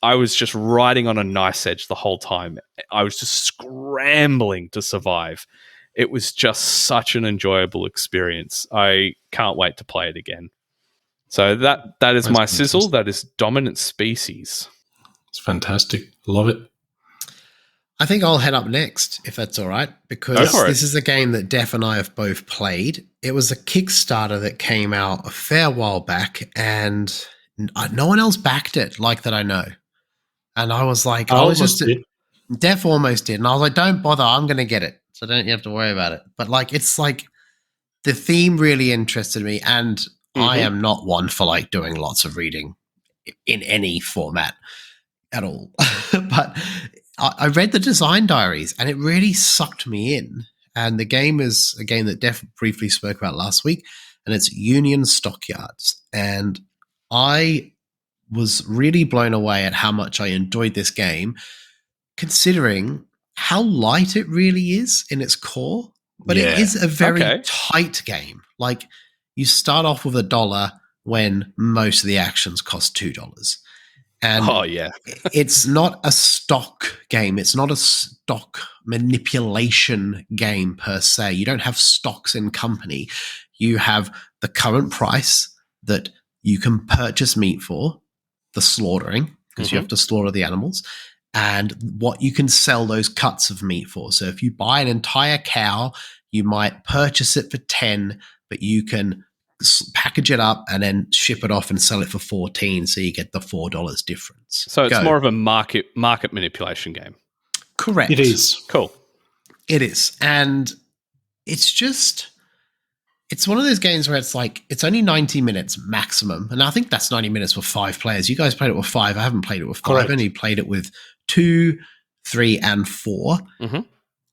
I was just riding on a nice edge the whole time. I was just scrambling to survive. It was just such an enjoyable experience. I can't wait to play it again. So that is my sizzle. That is Dominant Species.
It's fantastic. Love it.
I think I'll head up next, if that's all right, because this is a game that Def and I have both played. It was a Kickstarter that came out a fair while back, and no one else backed it, like that I know. And I was like, Def almost did. And I was like, don't bother, I'm going to get it. So don't you have to worry about it. But like, it's like the theme really interested me, and I am not one for like doing lots of reading in any format at all. But I read the design diaries and it really sucked me in. And the game is a game that Def briefly spoke about last week, and it's Union Stockyards. And I was really blown away at how much I enjoyed this game, considering how light it really is in its core. But it is a very tight game. Like, you start off with $1 when most of the actions cost $2. And it's not a stock game. It's not a stock manipulation game per se. You don't have stocks in company. You have the current price that you can purchase meat for, the slaughtering, because you have to slaughter the animals, and what you can sell those cuts of meat for. So if you buy an entire cow, you might purchase it for 10, but you can package it up and then ship it off and sell it for 14, so you get the $4 difference.
So it's more of a market manipulation game.
Correct.
It is.
Cool.
It is. And it's one of those games where it's like, it's only 90 minutes maximum. And I think that's 90 minutes with 5 players. You guys played it with 5. I haven't played it with 5. I've only played it with 2, 3 and 4.
Mm-hmm.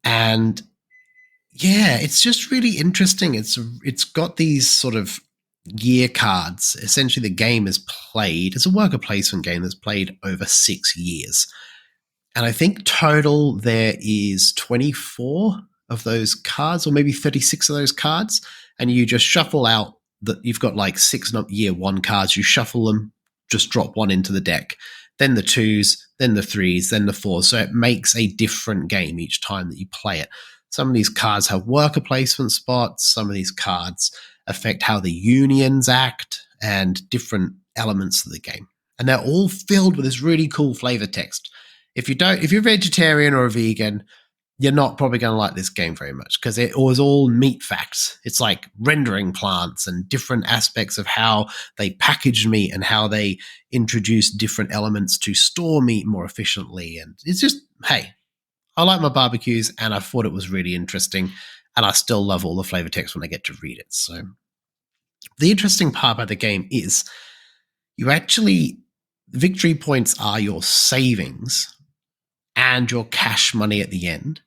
And yeah, it's just really interesting. It's got these sort of year cards. Essentially, the game is played. It's a worker placement game that's played over 6 years. And I think total there is 24 of those cards, or maybe 36 of those cards. And you just shuffle out you've got like 6 year 1 cards. You shuffle them, just drop one into the deck. Then the 2s, then the 3s, then the 4s. So it makes a different game each time that you play it. Some of these cards have worker placement spots. Some of these cards affect how the unions act and different elements of the game. And they're all filled with this really cool flavor text. If you're vegetarian or a vegan, you're not probably going to like this game very much because it was all meat facts. It's like rendering plants and different aspects of how they package meat and how they introduce different elements to store meat more efficiently. And it's just, hey, I like my barbecues, and I thought it was really interesting, and I still love all the flavor text when I get to read it. So the interesting part about the game is victory points are your savings and your cash money at the end,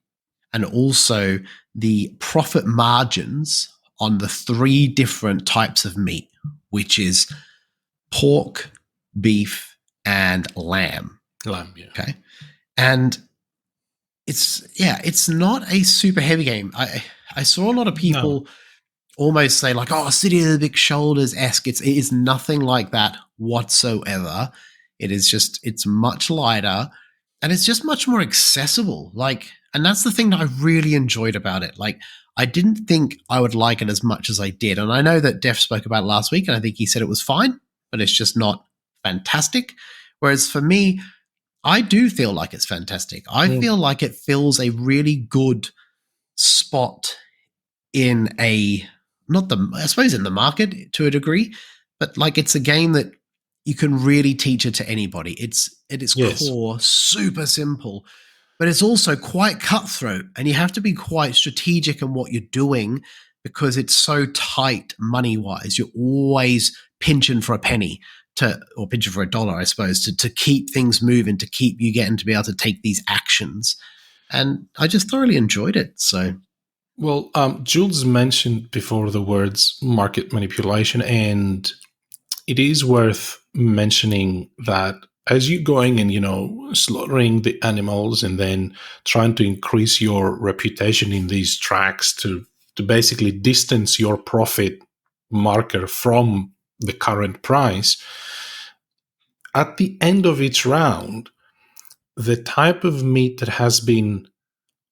and also the profit margins on the 3 different types of meat, which is pork, beef, and lamb.
Lamb, yeah.
Okay. And it's not a super heavy game. I saw a lot of people almost say like, oh, City of the Big Shoulders-esque. It is nothing like that whatsoever. It's much lighter, and it's just much more accessible. And that's the thing that I really enjoyed about it. Like, I didn't think I would like it as much as I did. And I know that Def spoke about it last week, and I think he said it was fine, but it's just not fantastic. Whereas for me, I do feel like it's fantastic. I feel like it fills a really good spot in in the market to a degree, but like it's a game that you can really teach it to anybody. It's at its core super simple, but it's also quite cutthroat, and you have to be quite strategic in what you're doing because it's so tight money-wise. You're always pinching for a penny or pinching for $1, I suppose, to keep things moving, to keep you getting to be able to take these actions. And I just thoroughly enjoyed it. So,
well, Jules mentioned before the words market manipulation, and it is worth mentioning that as you're going and, slaughtering the animals and then trying to increase your reputation in these tracks to basically distance your profit marker from the current price, at the end of each round, the type of meat that has been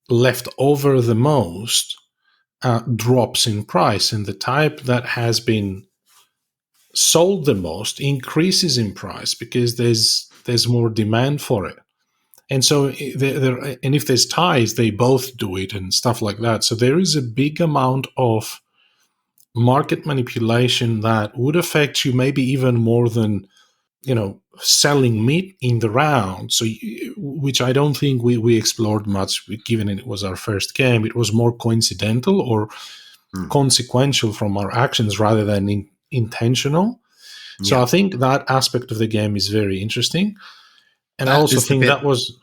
left over the most drops in price, and the type that has been sold the most increases in price because there's more demand for it. And so and if there's ties, they both do it and stuff like that. So there is a big amount of market manipulation that would affect you maybe even more than selling meat in the round. So which I don't think we explored much, given it was our first game. It was more coincidental or consequential from our actions rather than intentional. So I think that aspect of the game is very interesting. And I also think that was...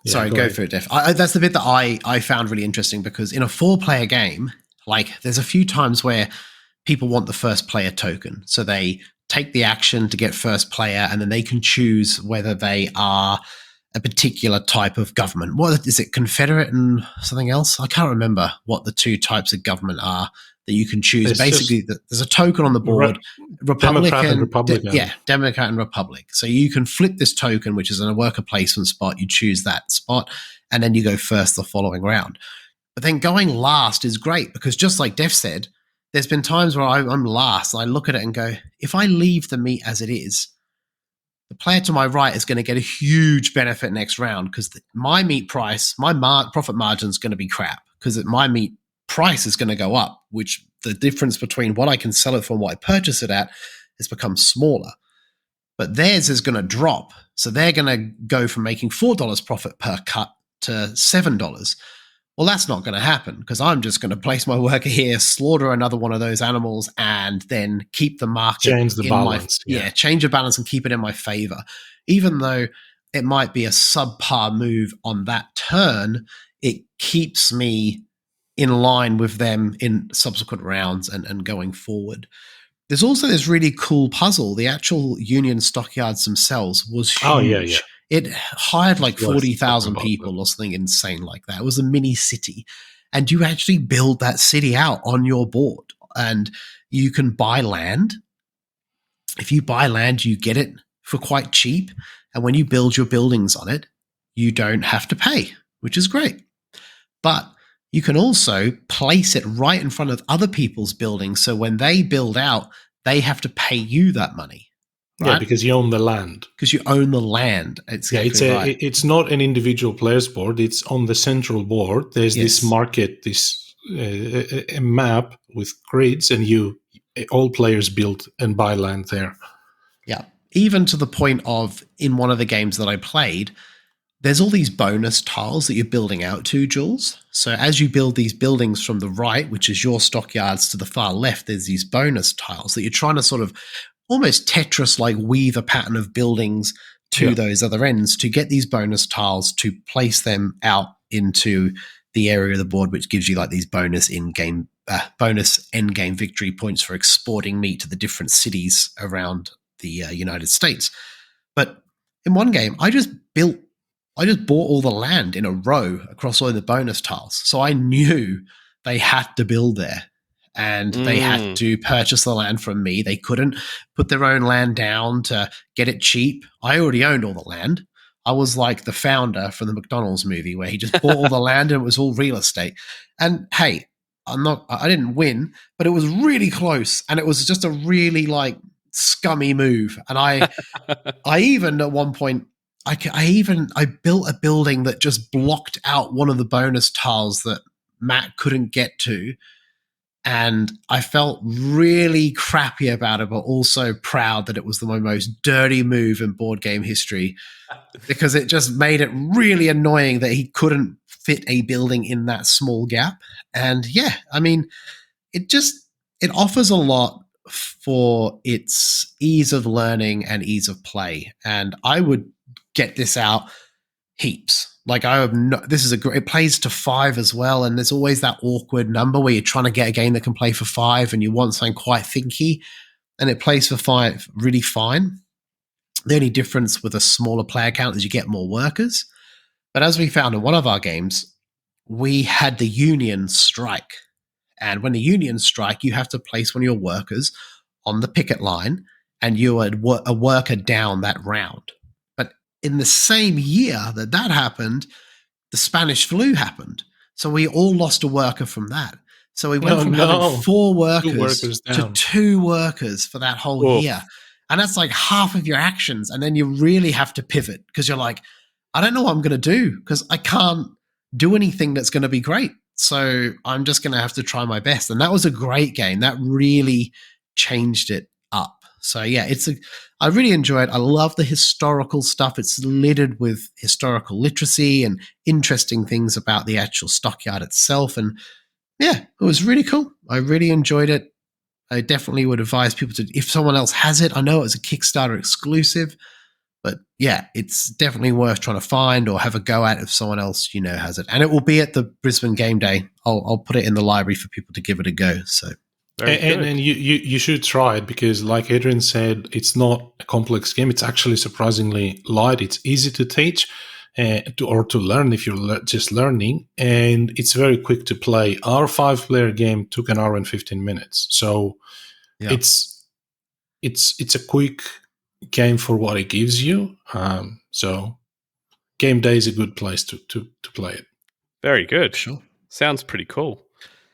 Sorry, go for it, Def. That's the bit that I found really interesting, because in a 4-player game, like, there's a few times where people want the first player token. So they take the action to get first player, and then they can choose whether they are a particular type of government. What is it, Confederate and something else? I can't remember what the 2 types of government are that you can choose. It's basically, there's a token on the board,
Democrat and Republican.
Democrat and Republic. So you can flip this token, which is in a worker placement spot. You choose that spot, and then you go first the following round. But then going last is great, because just like Def said, there's been times where I'm last, and I look at it and go, if I leave the meat as it is, the player to my right is going to get a huge benefit next round, because my meat price, my profit margin is going to be crap, because my meat price is going to go up, which the difference between what I can sell it for and what I purchase it at has become smaller. But theirs is going to drop. So they're going to go from making $4 profit per cut to $7. Well, that's not going to happen, because I'm just going to place my worker here, slaughter another one of those animals, and then keep the market.
Change the balance.
Change the balance and keep it in my favor. Even though it might be a subpar move on that turn, it keeps me in line with them in subsequent rounds and going forward. There's also this really cool puzzle. The actual Union Stockyards themselves was huge.
Oh, yeah.
It hired like
That's what I was
40,000
talking about,
people or something insane like that. It was a mini city. And you actually build that city out on your board. And you can buy land. If you buy land, you get it for quite cheap. And when you build your buildings on it, you don't have to pay, which is great. But you can also place it right in front of other people's buildings. So when they build out, they have to pay you that money. Right?
Yeah, because you own the land.
Because you own the land.
It's not an individual player's board. It's on the central board. There's this market, a map with grids, and all players build and buy land there.
Yeah. Even to the point of, in one of the games that I played, there's all these bonus tiles that you're building out to, Jules. So as you build these buildings from the right, which is your stockyards, to the far left, there's these bonus tiles that you're trying to sort of almost Tetris-like weave a pattern of buildings to those other ends to get these bonus tiles to place them out into the area of the board, which gives you like these bonus end-game victory points for exporting meat to the different cities around the United States. But in one game, I just bought all the land in a row across all the bonus tiles. So I knew they had to build there and they had to purchase the land from me. They couldn't put their own land down to get it cheap. I already owned all the land. I was like the founder from the McDonald's movie where he just bought all the land and it was all real estate. And hey, I didn't win, but it was really close. And it was just a really like scummy move. And I even at one point, I built a building that just blocked out one of the bonus tiles that Matt couldn't get to. And I felt really crappy about it, but also proud that it was my most dirty move in board game history because it just made it really annoying that he couldn't fit a building in that small gap. And yeah, I mean, it offers a lot for its ease of learning and ease of play. And I would get this out heaps. Like it plays to 5 as well, and there's always that awkward number where you're trying to get a game that can play for 5 and you want something quite thinky, and it plays for 5 really fine. The only difference with a smaller player count is you get more workers. But as we found in one of our games, we had the Union strike. And when the Union strike, you have to place one of your workers on the picket line and you're a worker down that round. In the same year that happened, the Spanish flu happened. So we all lost a worker from that. So we went from having 4 workers to 2 workers for that whole year. And that's like half of your actions. And then you really have to pivot because you're like, I don't know what I'm going to do because I can't do anything that's going to be great. So I'm just going to have to try my best. And that was a great game. That really changed it up. So yeah, I really enjoy it. I love the historical stuff. It's littered with historical literacy and interesting things about the actual stockyard itself. And yeah, it was really cool. I really enjoyed it. I definitely would advise people to, if someone else has it, I know it's a Kickstarter exclusive, but yeah, it's definitely worth trying to find or have a go at if someone else has it. And it will be at the Brisbane Game Day. I'll put it in the library for people to give it a go. So.
And you should try it because, like Adrian said, it's not a complex game. It's actually surprisingly light. It's easy to teach or to learn if you're just learning, and it's very quick to play. Our 5-player game took 1 hour and 15 minutes, so it's a quick game for what it gives you. So game day is a good place to play it.
Very good.
Sure,
sounds pretty cool.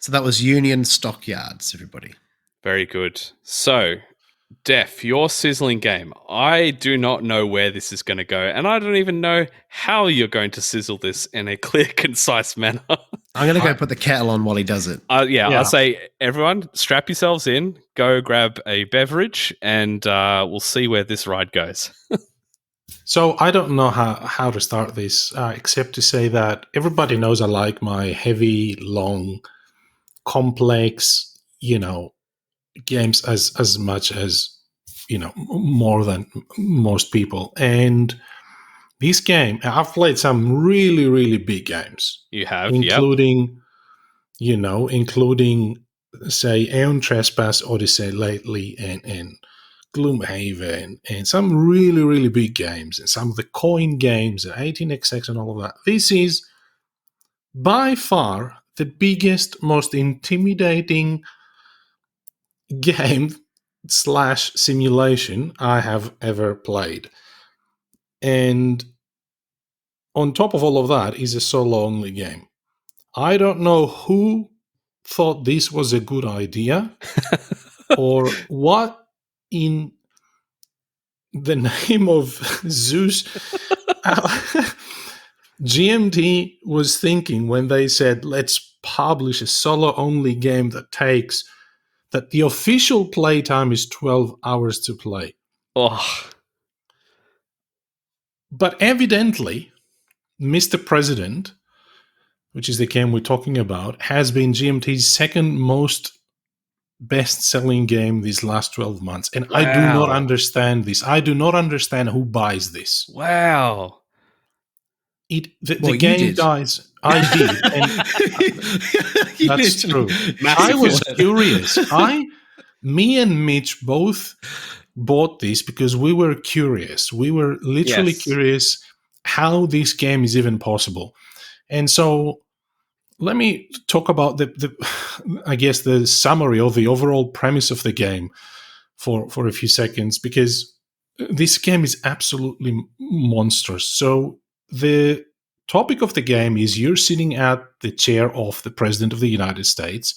So that was Union Stockyards, everybody.
Very good. So, Def, your sizzling game. I do not know where this is going to go, and I don't even know how you're going to sizzle this in a clear, concise manner.
I'm going to go put the kettle on while he does it.
I'll say, everyone, strap yourselves in, go grab a beverage, and we'll see where this ride goes.
So I don't know how to start this, except to say that everybody knows I like my heavy, long, complex, games as much as, more than most people. And This game, I've played some really, really big games.
You have,
including, including, say, Aeon Trespass, Odyssey lately, and Gloomhaven, and some really, really big games, and some of the coin games, and 18xx and all of that. This is by far the biggest, most intimidating game / simulation I have ever played. And on top of all of that is a solo-only game. I don't know who thought this was a good idea or what in the name of Zeus GMT was thinking when they said, let's publish a solo-only game that the official playtime is 12 hours to play.
Oh.
But evidently, Mr. President, which is the game we're talking about, has been GMT's second most best-selling game these last 12 months. And
wow.
I do not understand this. I do not understand who buys this.
Wow.
The game dies. I did. And that's true. I was curious. Me and Mitch both bought this because we were curious. We were literally curious how this game is even possible. And so let me talk about the summary of the overall premise of the game for a few seconds, because this game is absolutely monstrous. So the topic of the game is you're sitting at the chair of the President of the United States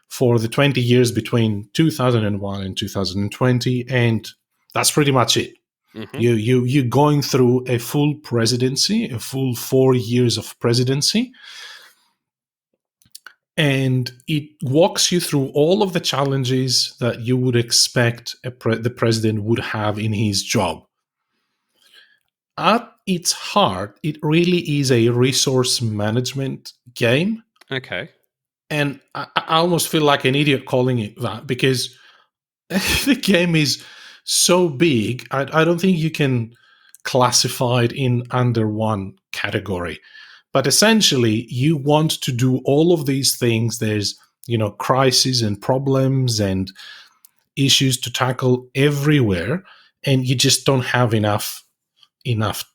for the 20 years between 2001 and 2020, and that's pretty much it. Mm-hmm. You're going through a full presidency, a full 4 years of presidency, and it walks you through all of the challenges that you would expect the president would have in his job. At its heart, it really is a resource management game.
Okay.
And I almost feel like an idiot calling it that, because the game is so big, I don't think you can classify it in under one category. But essentially, you want to do all of these things. There's, crises and problems and issues to tackle everywhere, and you just don't have enough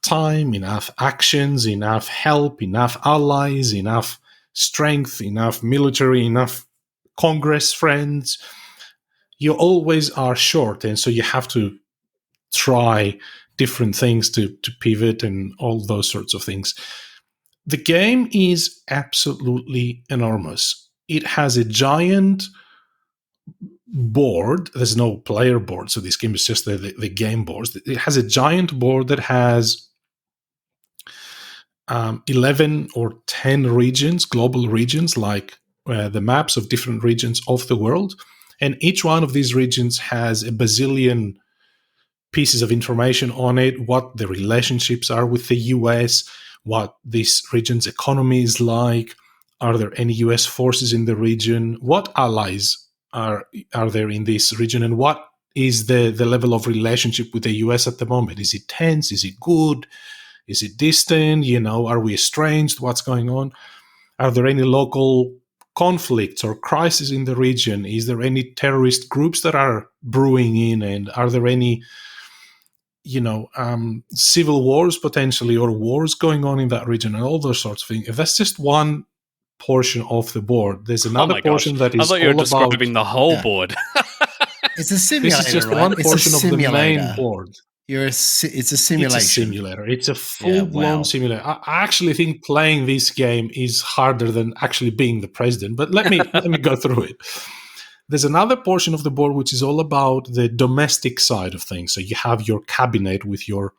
time, enough actions, enough help, enough allies, enough strength, enough military, enough Congress friends. You always are short, and so you have to try different things to pivot and all those sorts of things. The game is absolutely enormous. It has a giant board. There's no player board, so this game is just the game boards. It has a giant board that has 11 or 10 regions, global regions, like the maps of different regions of the world. And each one of these regions has a bazillion pieces of information on it, what the relationships are with the US, what this region's economy is like, are there any US forces in the region, what allies are there in this region, and what is the level of relationship with the US at the moment. Is it tense? Is it good? Is it distant? Are we estranged? What's going on? Are there any local conflicts or crises in the region? Is there any terrorist groups that are brewing in? And are there any civil wars potentially, or wars going on in that region, and all those sorts of things. If that's just one portion of the board, there's another portion that is
I thought you were describing the whole board.
It's a simulator.
This is just one portion of the main board.
It's a simulation.
It's a simulator. It's a full-blown simulator. I actually think playing this game is harder than actually being the president. But let me go through it. There's another portion of the board which is all about the domestic side of things. So you have your cabinet with your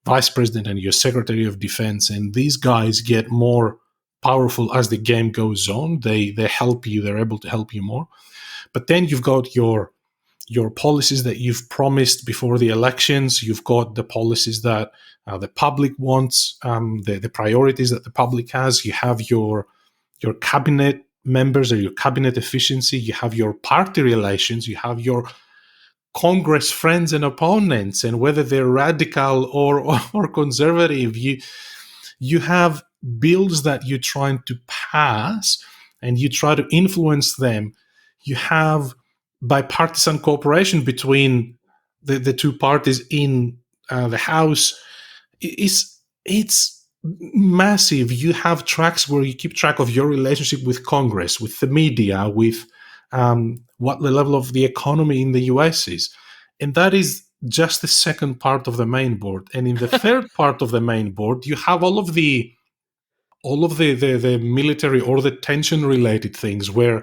vice president and your secretary of defense, and these guys get more powerful as the game goes on. They help you. They're able to help you more. But then you've got your policies that you've promised before the elections. You've got the policies that the public wants, the priorities that the public has. You have your cabinet members or your cabinet efficiency. You have your party relations. You have your Congress friends and opponents, and whether they're radical or conservative. You have bills that you're trying to pass, and you try to influence them. You have bipartisan cooperation between the two parties in the House. It's massive. You have tracks where you keep track of your relationship with Congress, with the media, with what the level of the economy in the US is. And that is just the second part of the main board. And in the third part of the main board, you have all of the military or the tension related things, where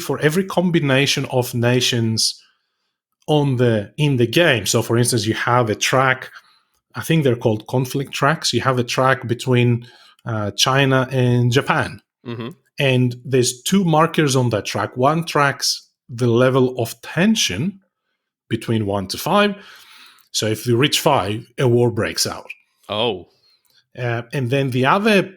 for every combination of nations in the game. So for instance, you have a track, I think they're called conflict tracks. You have a track between China and Japan.
Mm-hmm.
And there's two markers on that track. One tracks the level of tension between 1 to 5. So if you reach 5, a war breaks out.
Oh.
And then the other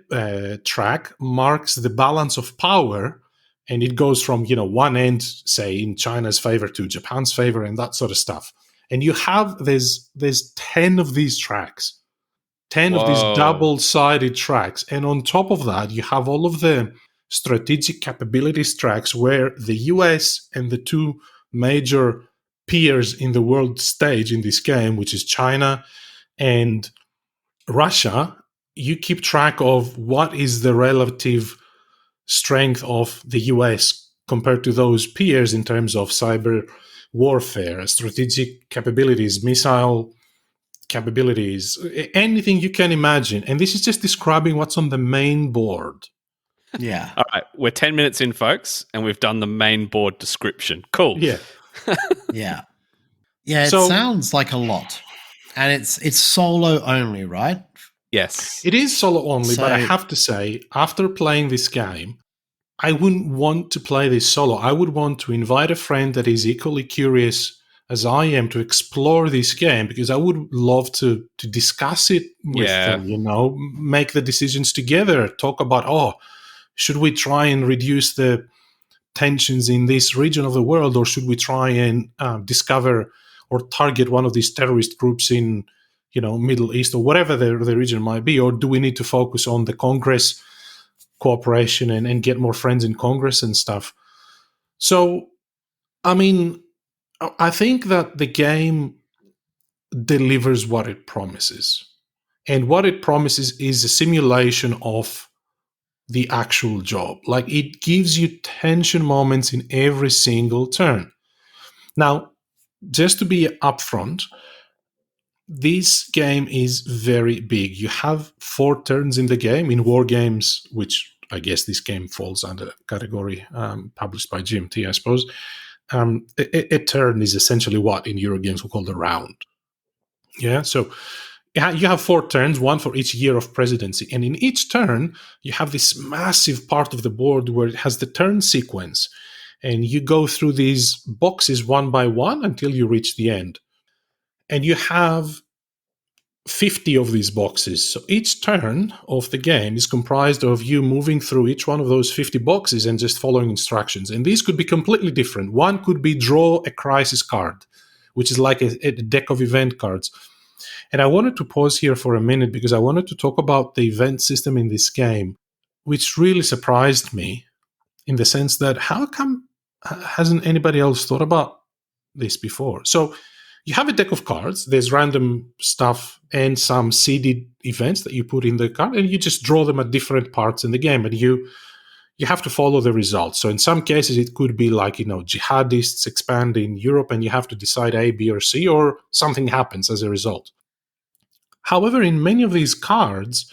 track marks the balance of power, and it goes from one end, say in China's favor, to Japan's favor, and that sort of stuff. And you have there's 10 of these tracks, 10
Whoa.
of these double-sided tracks, and on top of that, you have all of the strategic capabilities tracks, where the US and the two major peers in the world stage in this game, which is China and Russia, you keep track of what is the relative strength of the US compared to those peers in terms of cyber warfare, strategic capabilities, missile capabilities, anything you can imagine. And this is just describing what's on the main board.
Yeah.
All right. We're 10 minutes in, folks, and we've done the main board description. Cool.
Yeah.
Yeah. Yeah, it sounds like a lot. And it's solo only, right?
Yes.
It is solo only, but I have to say, after playing this game, I wouldn't want to play this solo. I would want to invite a friend that is equally curious as I am to explore this game, because I would love to discuss it with them, make the decisions together, talk about, should we try and reduce the tensions in this region of the world, or should we try and discover or target one of these terrorist groups in Middle East, or whatever the region might be, or do we need to focus on the Congress cooperation and get more friends in Congress and stuff? So, I mean, I think that the game delivers what it promises. And what it promises is a simulation of the actual job. Like, it gives you tension moments in every single turn. Now, just to be upfront, this game is very big. You have 4 turns in the game. In war games, which I guess this game falls under a category published by GMT, I suppose, a turn is essentially what in Eurogames we call the round. Yeah, so you have 4 turns, one for each year of presidency. And in each turn, you have this massive part of the board where it has the turn sequence. And you go through these boxes one by one until you reach the end. And you have 50 of these boxes. So each turn of the game is comprised of you moving through each one of those 50 boxes and just following instructions. And these could be completely different. One could be draw a crisis card, which is like a deck of event cards. And I wanted to pause here for a minute because I wanted to talk about the event system in this game, which really surprised me, in the sense that how come hasn't anybody else thought about this before? So you have a deck of cards, there's random stuff and some seeded events that you put in the card, and you just draw them at different parts in the game, and you have to follow the results. So in some cases it could be like, jihadists expand in Europe and you have to decide A, B, or C, or something happens as a result. However, in many of these cards,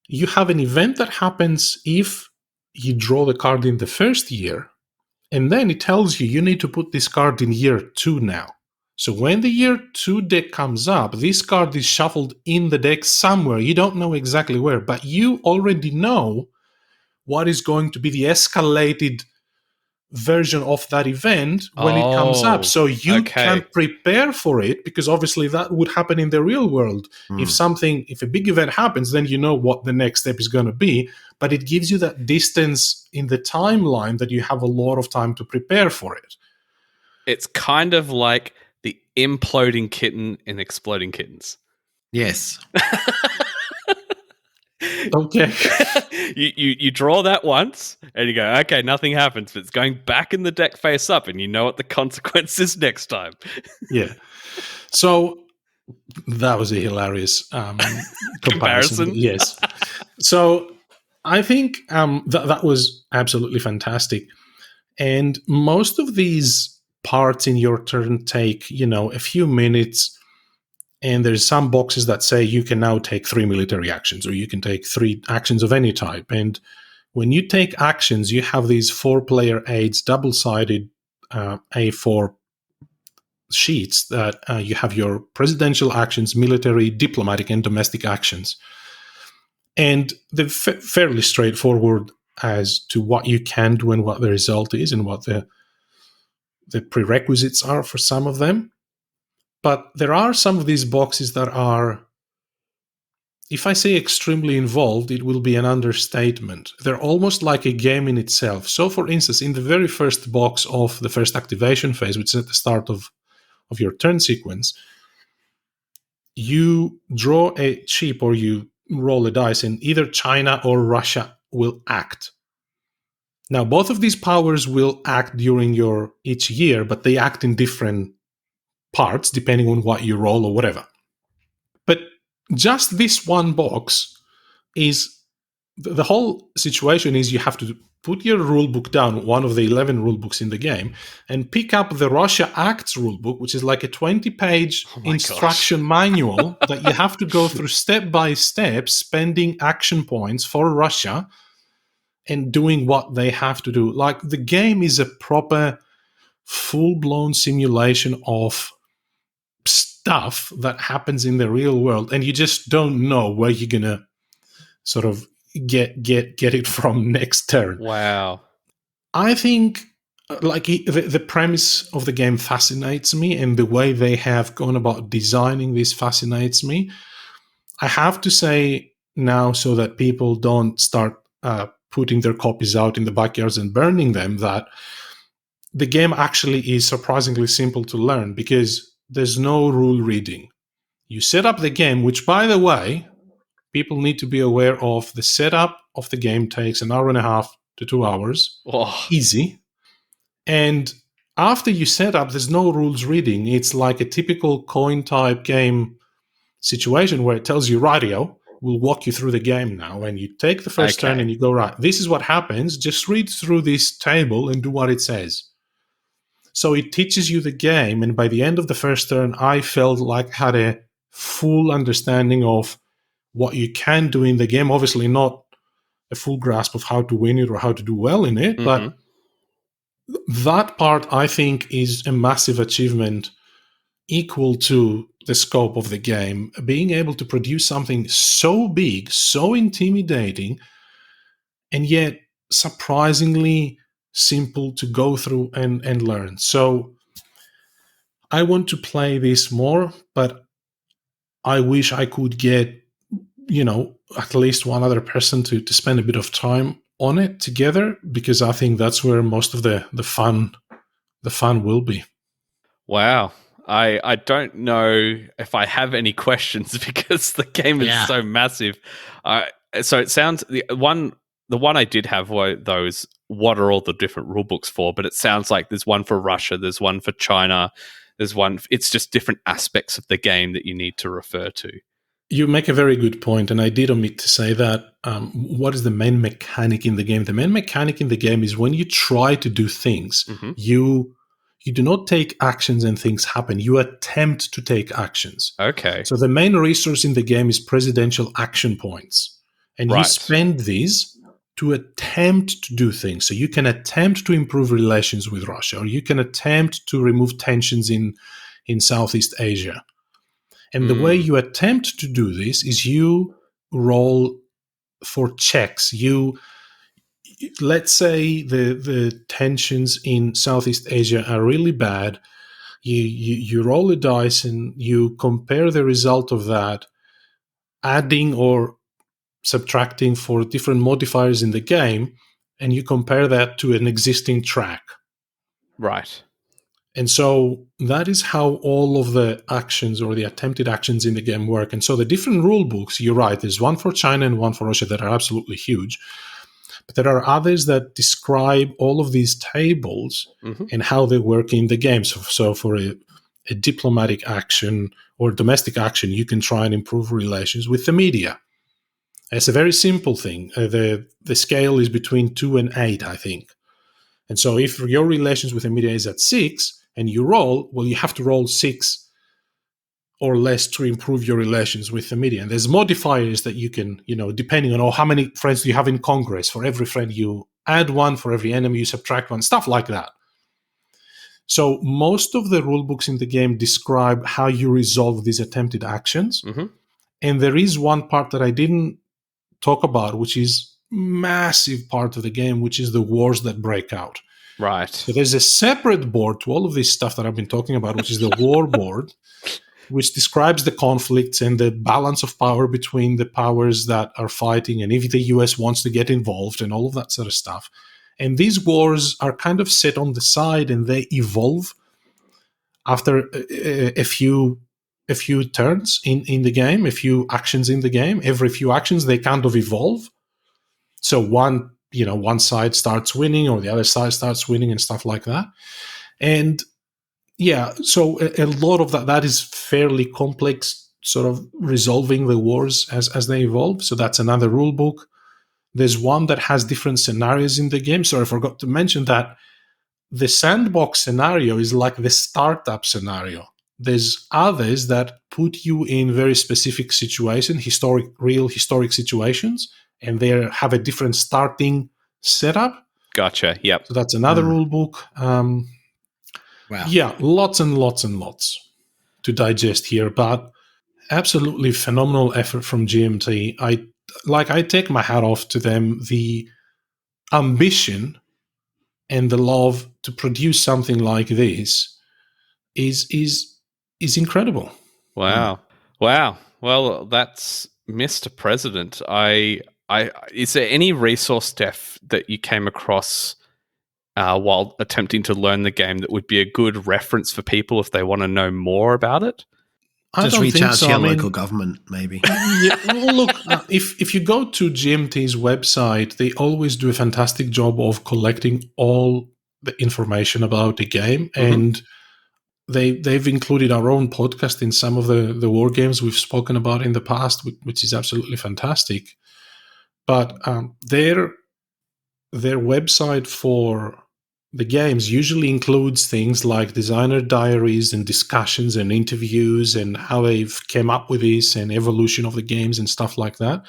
you have an event that happens if you draw the card in the first year, and then it tells you need to put this card in year 2 now. So when the year 2 deck comes up, this card is shuffled in the deck somewhere. You don't know exactly where, but you already know what is going to be the escalated version of that event when it comes up. So you can prepare for it, because obviously that would happen in the real world. If a big event happens, then you know what the next step is going to be, but it gives you that distance in the timeline that you have a lot of time to prepare for it.
It's kind of like the imploding kitten in Exploding Kittens.
Yes.
Okay.
you draw that once and you go, okay, nothing happens, but it's going back in the deck face up, and you know what the consequence is next time.
Yeah. So that was a hilarious comparison. Yes. So I think that was absolutely fantastic. And most of these parts in your turn take, a few minutes. And there's some boxes that say you can now take 3 military actions, or you can take 3 actions of any type. And when you take actions, you have these 4-player aids, double-sided A4 sheets that you have your presidential actions, military, diplomatic, and domestic actions. And they're fairly straightforward as to what you can do and what the result is and what the prerequisites are for some of them. But there are some of these boxes that are, if I say extremely involved, it will be an understatement. They're almost like a game in itself. So, for instance, in the very first box of the first activation phase, which is at the start of your turn sequence, you draw a chip or you roll a dice, and either China or Russia will act. Now, both of these powers will act during each year, but they act in different parts depending on what you roll or whatever. But just this one box is the whole situation is you have to put your rule book down, one of the 11 rule books in the game, and pick up the Russia Acts rule book, which is like a 20-page instruction manual that you have to go through step by step, spending action points for Russia and doing what they have to do. Like, the game is a proper full-blown simulation of stuff that happens in the real world, and you just don't know where you're gonna sort of get it from next turn.
Wow.
I think the premise of the game fascinates me, and the way they have gone about designing this fascinates me. I have to say now, so that people don't start putting their copies out in the backyards and burning them, that the game actually is surprisingly simple to learn, because there's no rule reading. You set up the game, which, by the way, people need to be aware of. The setup of the game takes an hour and a half to 2 hours.
Oh.
Easy. And after you set up, there's no rules reading. It's like a typical coin type game situation where it tells you, rightio, we'll walk you through the game now. And you take the first turn and you go, right, this is what happens. Just read through this table and do what it says. So it teaches you the game, and by the end of the first turn, I felt like I had a full understanding of what you can do in the game. Obviously not a full grasp of how to win it or how to do well in it, but that part, I think, is a massive achievement equal to the scope of the game. Being able to produce something so big, so intimidating, and yet surprisingly simple to go through and learn. So I want to play this more, but I wish I could get, at least one other person to spend a bit of time on it together, because I think that's where most of the fun will be.
Wow. I don't know if I have any questions because the game is so massive. So it sounds the one I did have were those, what are all the different rule books for? But it sounds like there's one for Russia, there's one for China, there's one. It's just different aspects of the game that you need to refer to.
You make a very good point, and I did omit to say that what is the main mechanic in the game? The main mechanic in the game is when you try to do things, you do not take actions and things happen. You attempt to take actions.
Okay.
So the main resource in the game is presidential action points. And you spend these to attempt to do things. So you can attempt to improve relations with Russia, or you can attempt to remove tensions in Southeast Asia. And the way you attempt to do this is you roll for checks. Let's say the tensions in Southeast Asia are really bad. You roll a dice and you compare the result of that, adding or subtracting for different modifiers in the game, and you compare that to an existing track.
Right.
And so that is how all of the actions or the attempted actions in the game work. And so the different rule books, you're right, there's one for China and one for Russia that are absolutely huge. But there are others that describe all of these tables and how they work in the game. So for a diplomatic action or domestic action, you can try and improve relations with the media. It's a very simple thing. The scale is between 2 and 8, I think. And so if your relations with the media is at 6 and you roll, well, you have to roll 6 or less to improve your relations with the media. And there's modifiers that you can, depending on how many friends do you have in Congress. For every friend, you add one. For every enemy, you subtract one. Stuff like that. So most of the rule books in the game describe how you resolve these attempted actions. And there is one part that I didn't talk about, which is massive part of the game, which is the wars that break out.
Right.
So there's a separate board to all of this stuff that I've been talking about, which is the war board, which describes the conflicts and the balance of power between the powers that are fighting and if the US wants to get involved and all of that sort of stuff. And these wars are kind of set on the side and they evolve after a few turns in the game, a few actions in the game. Every few actions, they kind of evolve. So one side starts winning or the other side starts winning and stuff like that. And yeah, so a lot of that is fairly complex, sort of resolving the wars as they evolve. So that's another rule book. There's one that has different scenarios in the game. Sorry, I forgot to mention that the sandbox scenario is like the startup scenario. There's others that put you in very specific situations, real historic situations, and they have a different starting setup.
Gotcha. Yep.
So that's another rule book.
Wow.
Yeah, lots and lots and lots to digest here, but absolutely phenomenal effort from GMT. I take my hat off to them. The ambition and the love to produce something like this is incredible.
Wow. Well, that's Mr. President. Is there any resource depth that you came across while attempting to learn the game that would be a good reference for people if they want to know more about it?
Just reach out to your local government, maybe.
Yeah, well, look, if you go to GMT's website, they always do a fantastic job of collecting all the information about the game, and they've included our own podcast in some of the war games we've spoken about in the past, which is absolutely fantastic. But their website for the games usually includes things like designer diaries and discussions and interviews and how they've came up with this and evolution of the games and stuff like that,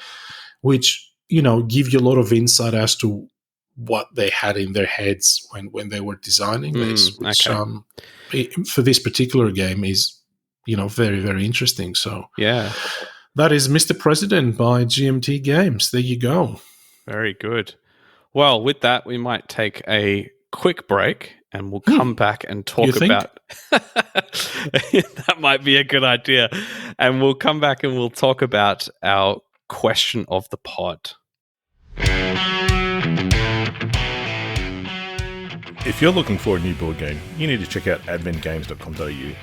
which, give you a lot of insight as to what they had in their heads when they were designing this, which for this particular game is, very, very interesting. So
yeah,
that is Mr. President by GMT Games. There you go.
Very good. Well, with that, we might take a quick break and we'll come back and talk about that might be a good idea. And we'll come back and we'll talk about our question of the pod.
If you're looking for a new board game, you need to check out adventgames.com.au. They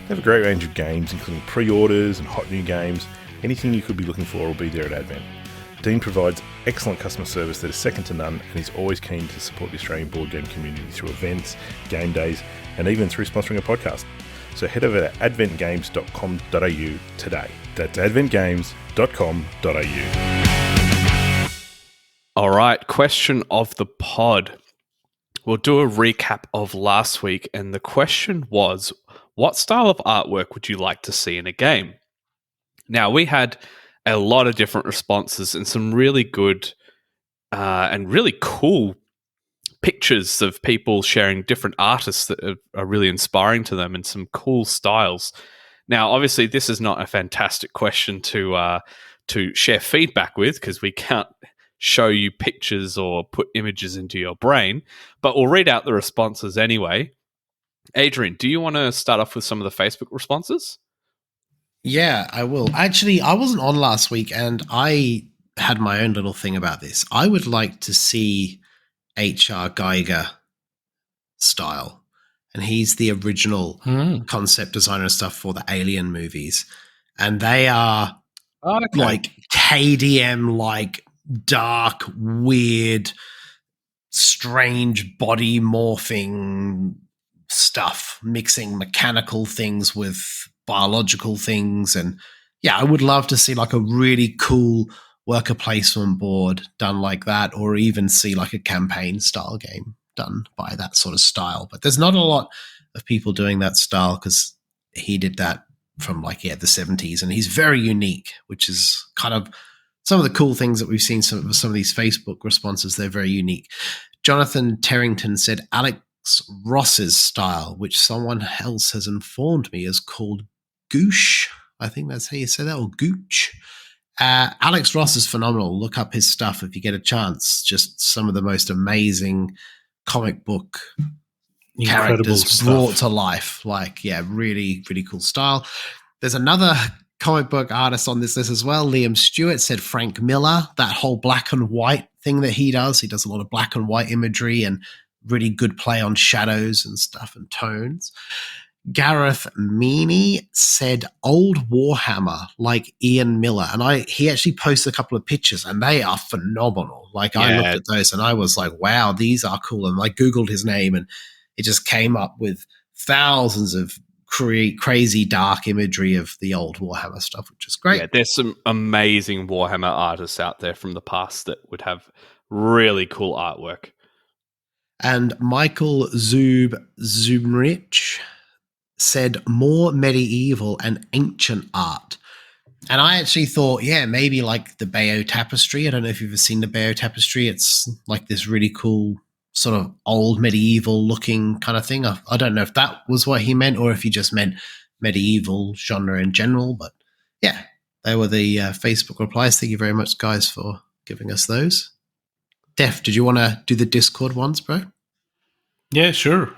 have a great range of games, including pre-orders and hot new games. Anything you could be looking for will be there at Advent. Dean provides excellent customer service that is second to none, and he's always keen to support the Australian board game community through events, game days, and even through sponsoring a podcast. So head over to adventgames.com.au today. That's adventgames.com.au.
All right, question of the pod. We'll do a recap of last week, and the question was, what style of artwork would you like to see in a game? Now, we had a lot of different responses and some really good and really cool pictures of people sharing different artists that are really inspiring to them and some cool styles. Now, obviously, this is not a fantastic question to share feedback with because we can't show you pictures or put images into your brain, but we'll read out the responses anyway. Adrian, do you want to start off with some of the Facebook responses?
Yeah, I will. Actually, I wasn't on last week, and I had my own little thing about this. I would like to see H.R. Geiger style. and he's the original concept designer and stuff for the Alien movies. And they are like KDM, like dark, weird, strange body morphing stuff, mixing mechanical things with biological things. And yeah, I would love to see like a really cool worker placement board done like that, or even see like a campaign style game done by that sort of style. But there's not a lot of people doing that style because he did that from like, the 70s, and he's very unique, which is kind of some of the cool things that we've seen. Some of these Facebook responses, they're very unique. Jonathan Terrington said Alex Ross's style, which someone else has informed me is called Goosh. I think that's how you say that, or Gooch. Alex Ross is phenomenal. Look up his stuff if you get a chance. Just some of the most amazing comic book characters brought to life. Like, yeah, really, really cool style. There's another comic book artist on this list as well. Liam Stewart said Frank Miller, that whole black and white thing that he does. He does a lot of black and white imagery and really good play on shadows and stuff and tones. Gareth Meany said old Warhammer, like Ian Miller. And he actually posted a couple of pictures and they are phenomenal. Like I looked at those and I was like, wow, these are cool. And I Googled his name and it just came up with thousands of crazy dark imagery of the old Warhammer stuff, which is great.
Yeah, there's some amazing Warhammer artists out there from the past that would have really cool artwork.
And Michael Zumrich said more medieval and ancient art. And I actually thought, maybe like the Bayeux Tapestry. I don't know if you've ever seen the Bayeux Tapestry. It's like this really cool sort of old medieval looking kind of thing. I don't know if that was what he meant or if he just meant medieval genre in general. But yeah, they were the Facebook replies. Thank you very much, guys, for giving us those. Def, did you want to do the Discord ones, bro?
Yeah, sure.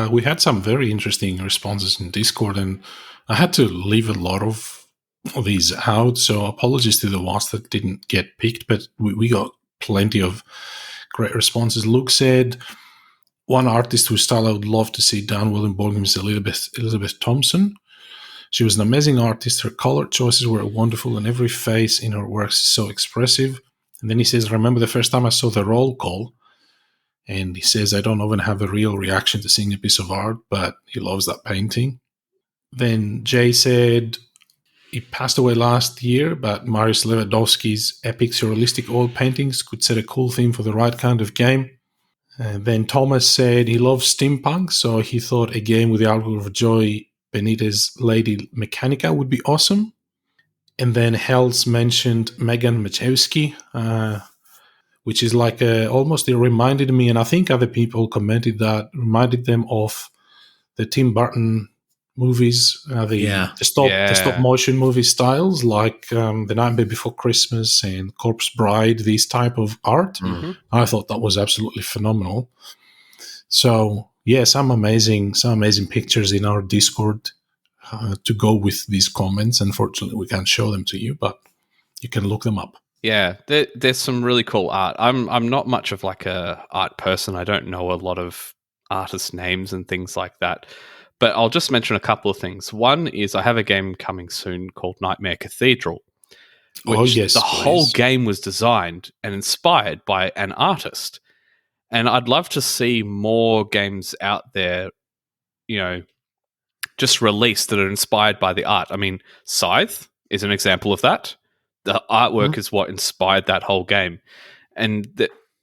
We had some very interesting responses in Discord, and I had to leave a lot of these out, so apologies to the ones that didn't get picked, but we got plenty of great responses. Luke said, one artist whose style I would love to see done well in board games is Elizabeth Thompson. She was an amazing artist. Her color choices were wonderful, and every face in her works is so expressive. And then he says, remember the first time I saw the roll call? And he says, I don't even have a real reaction to seeing a piece of art, but he loves that painting. Then Jay said, he passed away last year, but Mariusz Lewandowski's epic surrealistic oil paintings could set a cool theme for the right kind of game. And then Thomas said he loves steampunk, so he thought a game with the artwork of Joy Benitez Lady Mechanica would be awesome. And then Hells mentioned Megan Machewski, which is like almost, it reminded me, and I think other people commented that, reminded them of the Tim Burton movies, the stop motion movie styles, like The Nightmare Before Christmas and Corpse Bride, these type of art. Mm-hmm. I thought that was absolutely phenomenal. So yeah, some amazing pictures in our Discord to go with these comments. Unfortunately, we can't show them to you, but you can look them up.
Yeah, there's some really cool art. I'm not much of like a art person. I don't know a lot of artist names and things like that. But I'll just mention a couple of things. One is I have a game coming soon called Nightmare Cathedral, which whole game was designed and inspired by an artist. And I'd love to see more games out there, just released that are inspired by the art. I mean, Scythe is an example of that. The artwork is what inspired that whole game. And,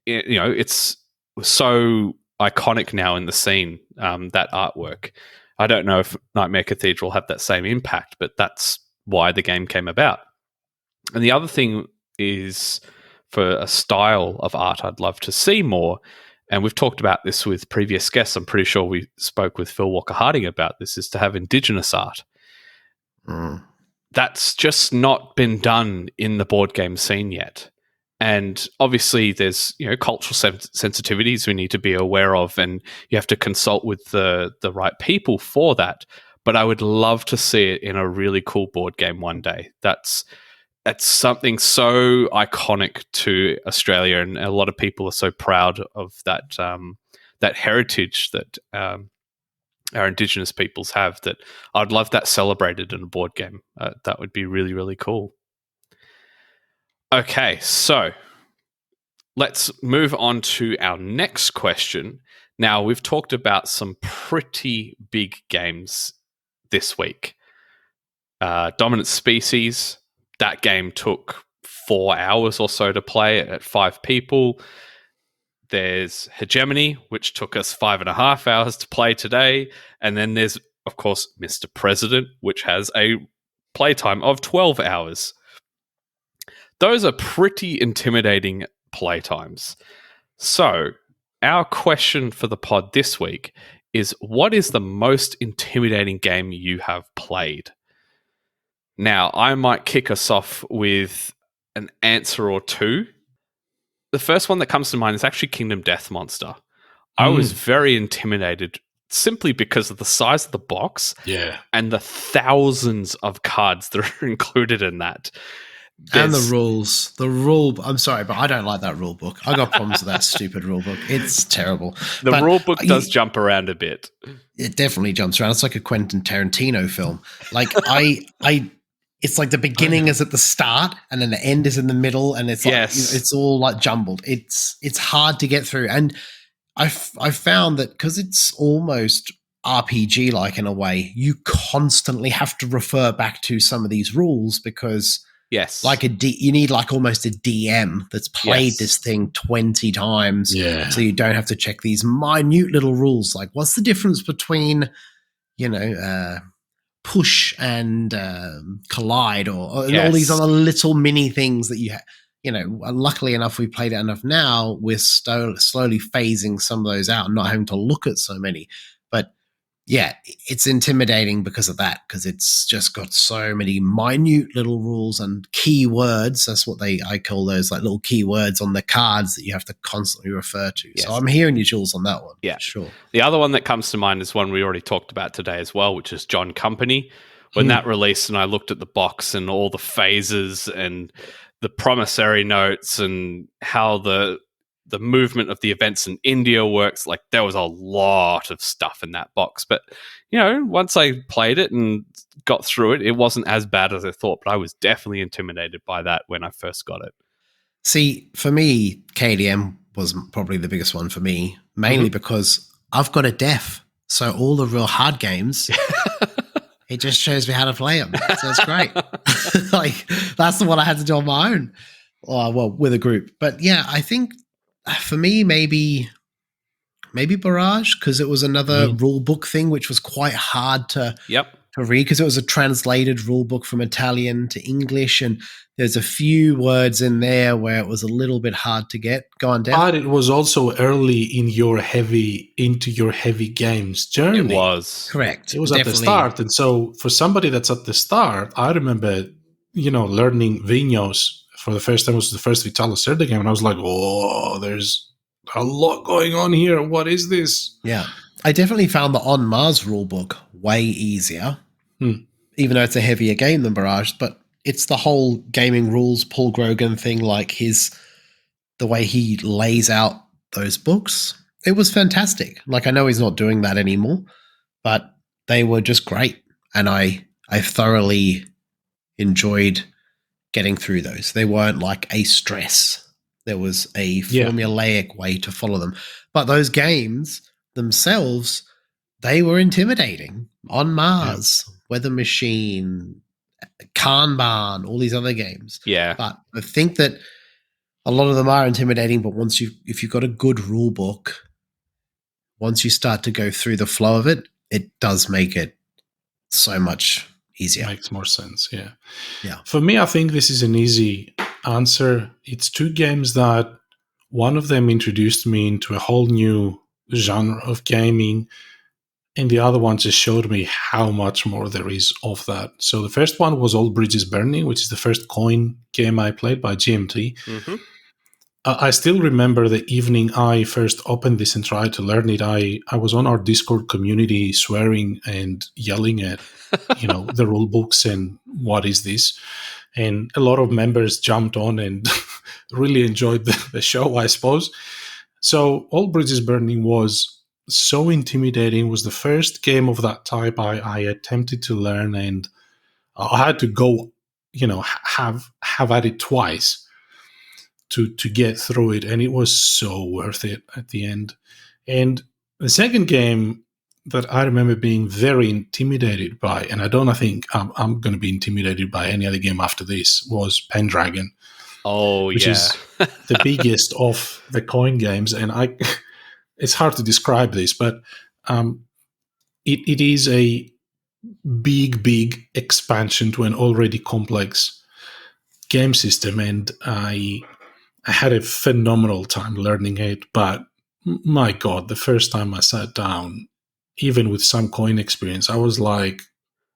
it's so iconic now in the scene, that artwork. I don't know if Nightmare Cathedral had that same impact, but that's why the game came about. And the other thing is, for a style of art I'd love to see more, and we've talked about this with previous guests, I'm pretty sure we spoke with Phil Walker-Harding about this, is to have Indigenous art. That's just not been done in the board game scene yet. And obviously there's, cultural sensitivities we need to be aware of, and you have to consult with the right people for that. But I would love to see it in a really cool board game one day. That's something so iconic to Australia, and a lot of people are so proud of that that heritage that our Indigenous peoples have, that I'd love that celebrated in a board game. That would be really, really cool. Okay, so let's move on to our next question. Now, we've talked about some pretty big games this week. Dominant Species, that game took 4 hours or so to play at 5 people. There's Hegemony, which took us 5.5 hours to play today. And then there's, of course, Mr. President, which has a playtime of 12 hours. Those are pretty intimidating playtimes. So, our question for the pod this week is, what is the most intimidating game you have played? Now, I might kick us off with an answer or two. The first one that comes to mind is actually Kingdom Death Monster. I was very intimidated simply because of the size of the box and the thousands of cards that are included in that.
And the rules. I'm sorry, but I don't like that rule book. I got problems with that stupid rule book. It's terrible.
The rule book does jump around a bit.
It definitely jumps around. It's like a Quentin Tarantino film. Like it's like the beginning is at the start and then the end is in the middle, and it's like, it's all like jumbled. It's hard to get through. And I found that because it's almost RPG like in a way, you constantly have to refer back to some of these rules because like you need like almost a DM that's played this thing 20 times.
Yeah.
So you don't have to check these minute little rules. Like, what's the difference between, push and collide or all these other little mini things that luckily enough, we played it enough now. We're slowly phasing some of those out and not having to look at so many. But yeah, it's intimidating because of that, because it's just got so many minute little rules and keywords. That's what I call those, like little keywords on the cards that you have to constantly refer to. Yes. So I'm hearing you, Jules, on that one.
Yeah,
sure.
The other one that comes to mind is one we already talked about today as well, which is John Company. When that released and I looked at the box and all the phases and the promissory notes and how the movement of the events in India works, like there was a lot of stuff in that box. But, once I played it and got through it, it wasn't as bad as I thought, but I was definitely intimidated by that when I first got it.
See, for me, KDM was probably the biggest one for me, mainly because I've got a deaf. So all the real hard games, it just shows me how to play them. So it's great. Like, that's the one I had to do on my own. With a group. But yeah, I think for me, maybe Barrage, because it was another rule book thing, which was quite hard to read because it was a translated rule book from Italian to English, and there's a few words in there where it was a little bit hard to get. Go on, Dan.
But it was also early into your heavy games journey.
It was.
Correct.
It was definitely at the start. And so for somebody that's at the start, I remember, learning Vignos for the first time. It was the first Vitalo Cerda game, and I was like, oh, there's a lot going on here. What is this?
Yeah. I definitely found the On Mars rulebook way easier, even though it's a heavier game than Barrage, but it's the whole gaming rules Paul Grogan thing, like the way he lays out those books. It was fantastic. Like, I know he's not doing that anymore, but they were just great. And I thoroughly enjoyed getting through those. They weren't like a stress. There was a formulaic way to follow them. But those games themselves, they were intimidating. On Mars, Weather Machine, Kanban, all these other games.
Yeah.
But I think that a lot of them are intimidating, but if you've got a good rule book, once you start to go through the flow of it, it does make it so much easier.
Makes more sense, yeah.
Yeah.
For me, I think this is an easy answer. It's two games that one of them introduced me into a whole new genre of gaming, and the other one just showed me how much more there is of that. So the first one was All Bridges Burning, which is the first coin game I played by GMT.
Mm-hmm.
I still remember the evening I first opened this and tried to learn it. I was on our Discord community swearing and yelling at the rule books and what is this? And a lot of members jumped on and really enjoyed the show, I suppose. So All Bridges Burning was so intimidating. It was the first game of that type I attempted to learn, and I had to go, have at it twice to get through it, and it was so worth it at the end. And the second game that I remember being very intimidated by, and I don't think I'm going to be intimidated by any other game after this, was Pendragon.
Oh,
which is the biggest of the coin games. And it's hard to describe this, but it is a big expansion to an already complex game system. And I had a phenomenal time learning it. But my God, the first time I sat down, even with some coin experience, I was like,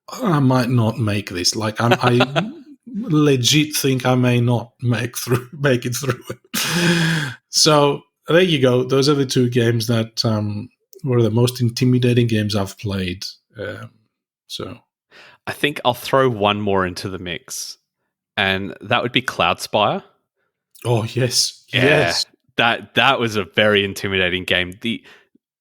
I might not make this. Like I legit think I may not make it through it. So there you go. Those are the two games that were the most intimidating games I've played. So
I think I'll throw one more into the mix, and that would be Cloudspire.
Oh yes,
yeah,
yes.
That was a very intimidating game.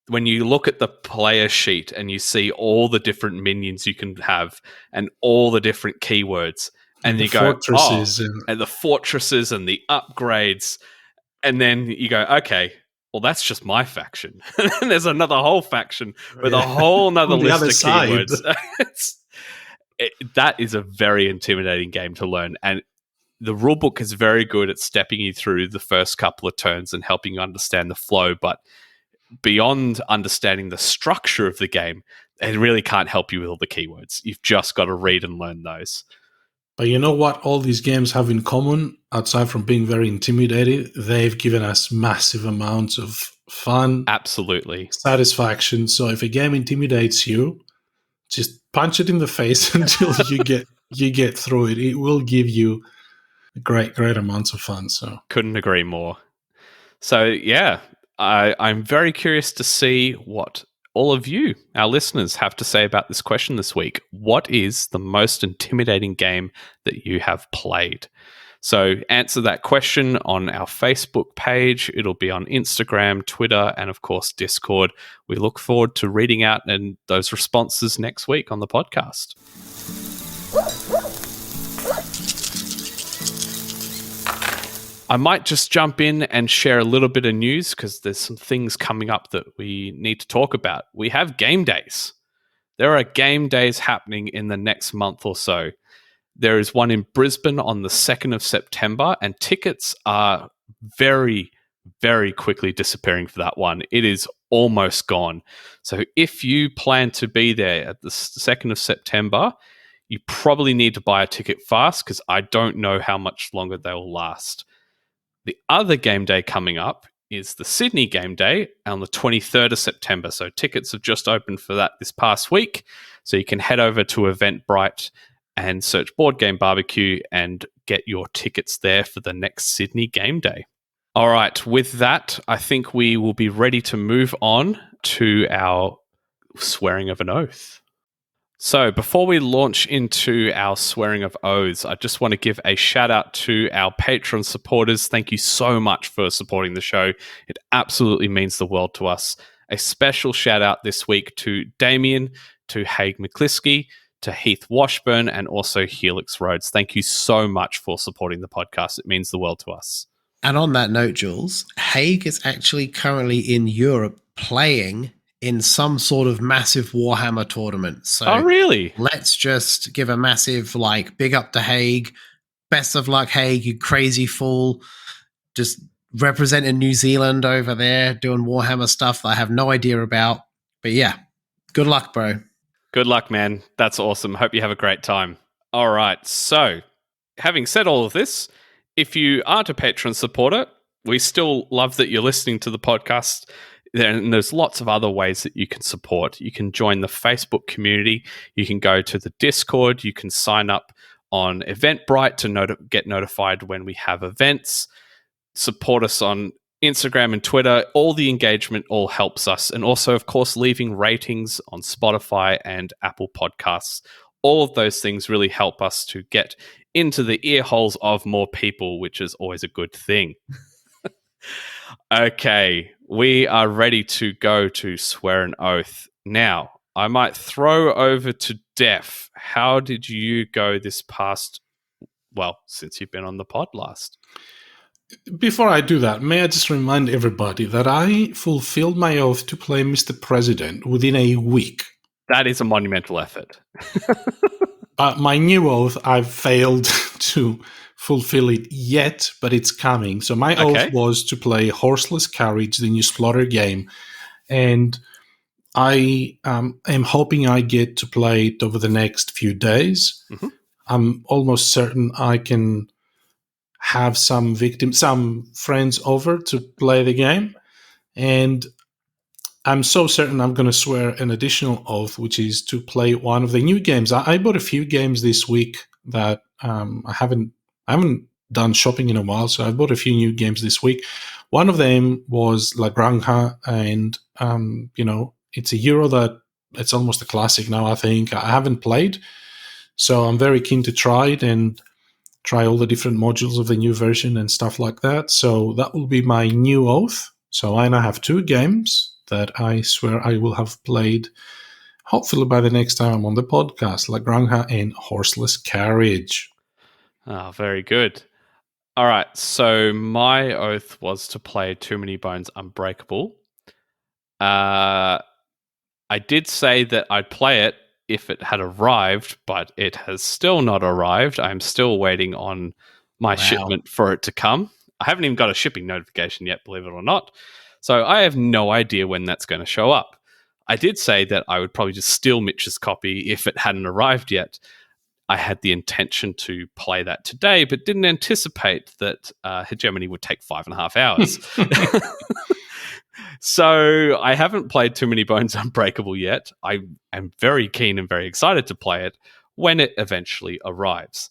When you look at the player sheet and you see all the different minions you can have and all the different keywords, and you go, and the fortresses and the upgrades, and then you go, okay, well, that's just my faction. And there's another whole faction with a whole nother list of keywords. That is a very intimidating game to learn. And the rulebook is very good at stepping you through the first couple of turns and helping you understand the flow. But beyond understanding the structure of the game, it really can't help you with all the keywords. You've just got to read and learn those.
But you know what all these games have in common, aside from being very intimidating? They've given us massive amounts of fun.
Absolutely.
Satisfaction. So if a game intimidates you, just punch it in the face until you get through it. It will give you great amounts of fun. So
couldn't agree more. So yeah, I'm very curious to see what all of you, our listeners, have to say about this question this week. What is the most intimidating game that you have played? So answer that question on our Facebook page. It'll be on Instagram, Twitter, and of course, Discord. We look forward to reading out and those responses next week on the podcast. I might just jump in and share a little bit of news because there's some things coming up that we need to talk about. We have game days. There are game days happening in the next month or so. There is one in Brisbane on the 2nd of September, and tickets are very, very quickly disappearing for that one. It is almost gone. So if you plan to be there at the 2nd of September, you probably need to buy a ticket fast because I don't know how much longer they will last. The other game day coming up is the Sydney game day on the 23rd of September. So tickets have just opened for that this past week. So you can head over to Eventbrite and search Board Game BBQ and get your tickets there for the next Sydney game day. All right, with that, I think we will be ready to move on to our swearing of an oath. So before we launch into our swearing of oaths, I just want to give a shout out to our Patreon supporters. Thank you so much for supporting the show. It absolutely means the world to us. A special shout out this week to Damien, to Haig McCliskey, to Heath Washburn, and also Helix Rhodes. Thank you so much for supporting the podcast. It means the world to us.
And on that note, Jules, Haig is actually currently in Europe playing in some sort of massive Warhammer tournament. So
oh, really?
Let's just give a massive, big up to Haig. Best of luck, Haig, you crazy fool. Just representing New Zealand over there, doing Warhammer stuff that I have no idea about. But yeah, good luck, bro.
Good luck, man. That's awesome. Hope you have a great time. All right. So, having said all of this, if you aren't a Patreon supporter, we still love that you're listening to the podcast. And there's lots of other ways that you can support. You can join the Facebook community. You can go to the Discord. You can sign up on Eventbrite to get notified when we have events. Support us on Instagram and Twitter. All the engagement all helps us. And also, of course, leaving ratings on Spotify and Apple Podcasts. All of those things really help us to get into the ear holes of more people, which is always a good thing. Okay, we are ready to go to swear an oath. Now, I might throw over to Def. How did you go this past, since you've been on the pod last?
Before I do that, may I just remind everybody that I fulfilled my oath to play Mr. President within a week.
That is a monumental effort.
My new oath, I've failed to fulfill it yet, but it's coming. So my oath was to play Horseless Carriage, the new Splotter game. And I am hoping I get to play it over the next few days. Mm-hmm. I'm almost certain I can have some friends over to play the game. And I'm so certain I'm going to swear an additional oath, which is to play one of the new games. I bought a few games this week that I haven't done shopping in a while, so I bought a few new games this week. One of them was La Granja, and it's a Euro that it's almost a classic now, I think. I haven't played, so I'm very keen to try it and try all the different modules of the new version and stuff like that. So that will be my new oath. So I now have 2 games that I swear I will have played, hopefully by the next time I'm on the podcast, La Granja and Horseless Carriage.
Oh, very good. All right, so my oath was to play Too Many Bones Unbreakable. I did say that I'd play it if it had arrived, but it has still not arrived. I'm still waiting on my shipment for it to come. I haven't even got a shipping notification yet, believe it or not. So I have no idea when that's going to show up. I did say that I would probably just steal Mitch's copy if it hadn't arrived yet. I had the intention to play that today, but didn't anticipate that Hegemony would take 5.5 hours. So I haven't played Too Many Bones Unbreakable yet. I am very keen and very excited to play it when it eventually arrives.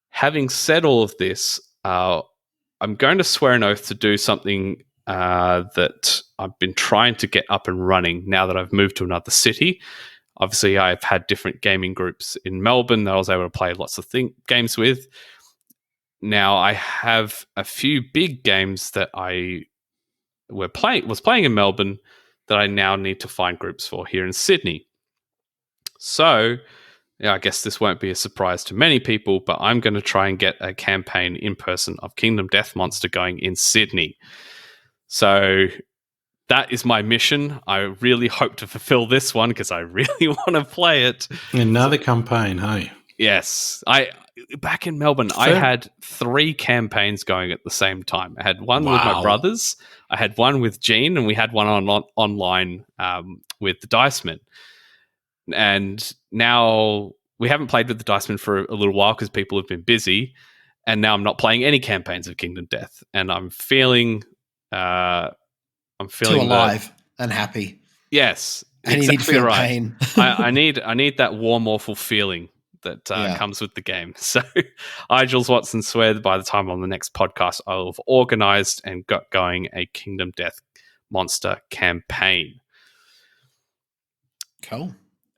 Having said all of this, I'm going to swear an oath to do something that I've been trying to get up and running now that I've moved to another city. Obviously, I've had different gaming groups in Melbourne that I was able to play lots of games with. Now, I have a few big games that I was playing in Melbourne that I now need to find groups for here in Sydney. So, I guess this won't be a surprise to many people, but I'm going to try and get a campaign in person of Kingdom Death Monster going in Sydney. So that is my mission. I really hope to fulfill this one because I really want to play it.
Another campaign, hey?
Yes. Back in Melbourne, I had 3 campaigns going at the same time. I had one with my brothers, I had one with Gene, and we had one online with the Dicemen. And now we haven't played with the Dicemen for a little while because people have been busy, and now I'm not playing any campaigns of Kingdom Death, and I'm feeling
too alive and happy.
Yes,
and
exactly,
you need to feel
right.
pain.
I need that warm, awful feeling that comes with the game. So I, Jules Watson, swear that by the time on the next podcast, I'll have organized and got going a Kingdom Death Monster campaign.
Cool.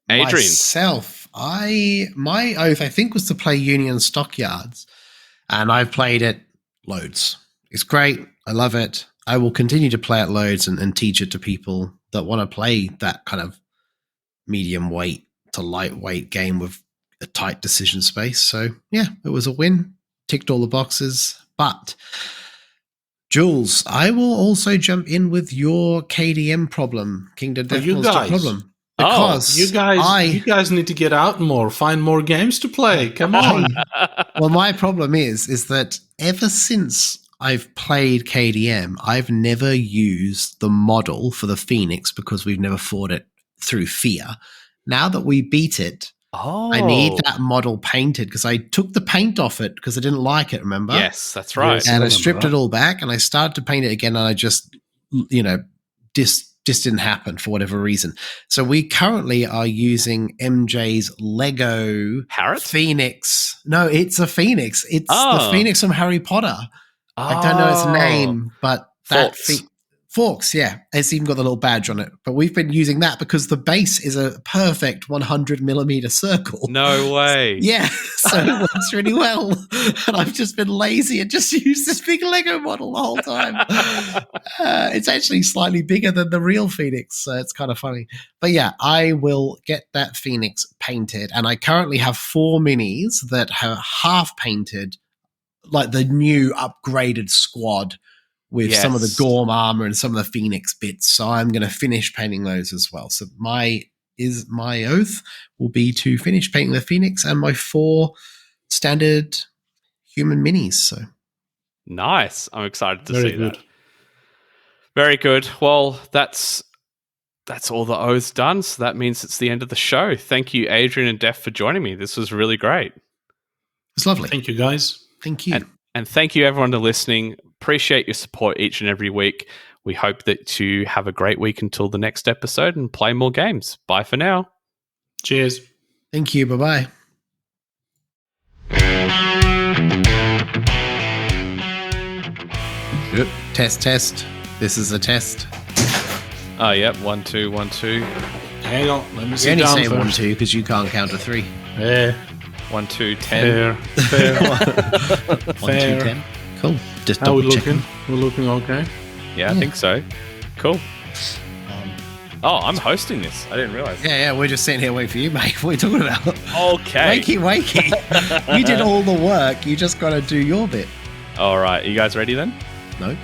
Adrian.
Myself, my oath, I think, was to play Union Stockyards, and I've played it loads. It's great. I love it. I will continue to play it loads and teach it to people that want to play that kind of medium weight to lightweight game with a tight decision space. So, yeah, it was a win. Ticked all the boxes. But, Jules, I will also jump in with your KDM problem, Kingdom Death Monster problem. Because
you guys need to get out more, find more games to play. Come on.
Well, my problem is that ever since I've played KDM, I've never used the model for the Phoenix because we've never fought it through fear. Now that we beat it, I need that model painted because I took the paint off it because I didn't like it, remember?
Yes, that's right.
Yes, and I stripped it all back and I started to paint it again, and I just, just didn't happen for whatever reason. So we currently are using MJ's Lego
Parrot?
Phoenix. No, it's a Phoenix. It's the Phoenix from Harry Potter. I don't know its name, but that Forks, yeah. It's even got the little badge on it. But we've been using that because the base is a perfect 100mm circle.
No way.
Yeah, so it works really well. And I've just been lazy and just used this big Lego model the whole time. It's actually slightly bigger than the real Phoenix, so it's kind of funny. But yeah, I will get that Phoenix painted. And I currently have 4 minis that are half painted, like the new upgraded squad, with some of the Gorm armor and some of the Phoenix bits. So I'm going to finish painting those as well. So my oath will be to finish painting the Phoenix and my 4 standard human minis. So
nice. I'm excited to
Very
see
good.
that. Very good. Well, that's all the oaths done. So that means it's the end of the show. Thank you, Adrian and Def, for joining me. This was really great.
It's lovely.
Thank you, guys.
Thank you.
And thank you, everyone, for listening. Appreciate your support each and every week. We hope that you have a great week until the next episode and play more games. Bye for now.
Cheers.
Thank you. Bye-bye. Yep. Test. This is a test.
Oh, yep. 1, 2, 1, 2.
Hang on. Let me
You
sit
only
down
say 1,
first.
2 because you can't count to 3.
Yeah.
1, 2, 10.
Fair.
1, 2,
Fair.
10. Cool. Just
How we
double checking.
looking? We're looking okay.
Yeah, I think so. Cool. Oh, I'm hosting this. I didn't realize.
Yeah, we're just sitting here waiting for you, mate. What are you talking about?
Okay.
Wakey. You did all the work. You just got to do your bit.
All right. You guys ready then?
No?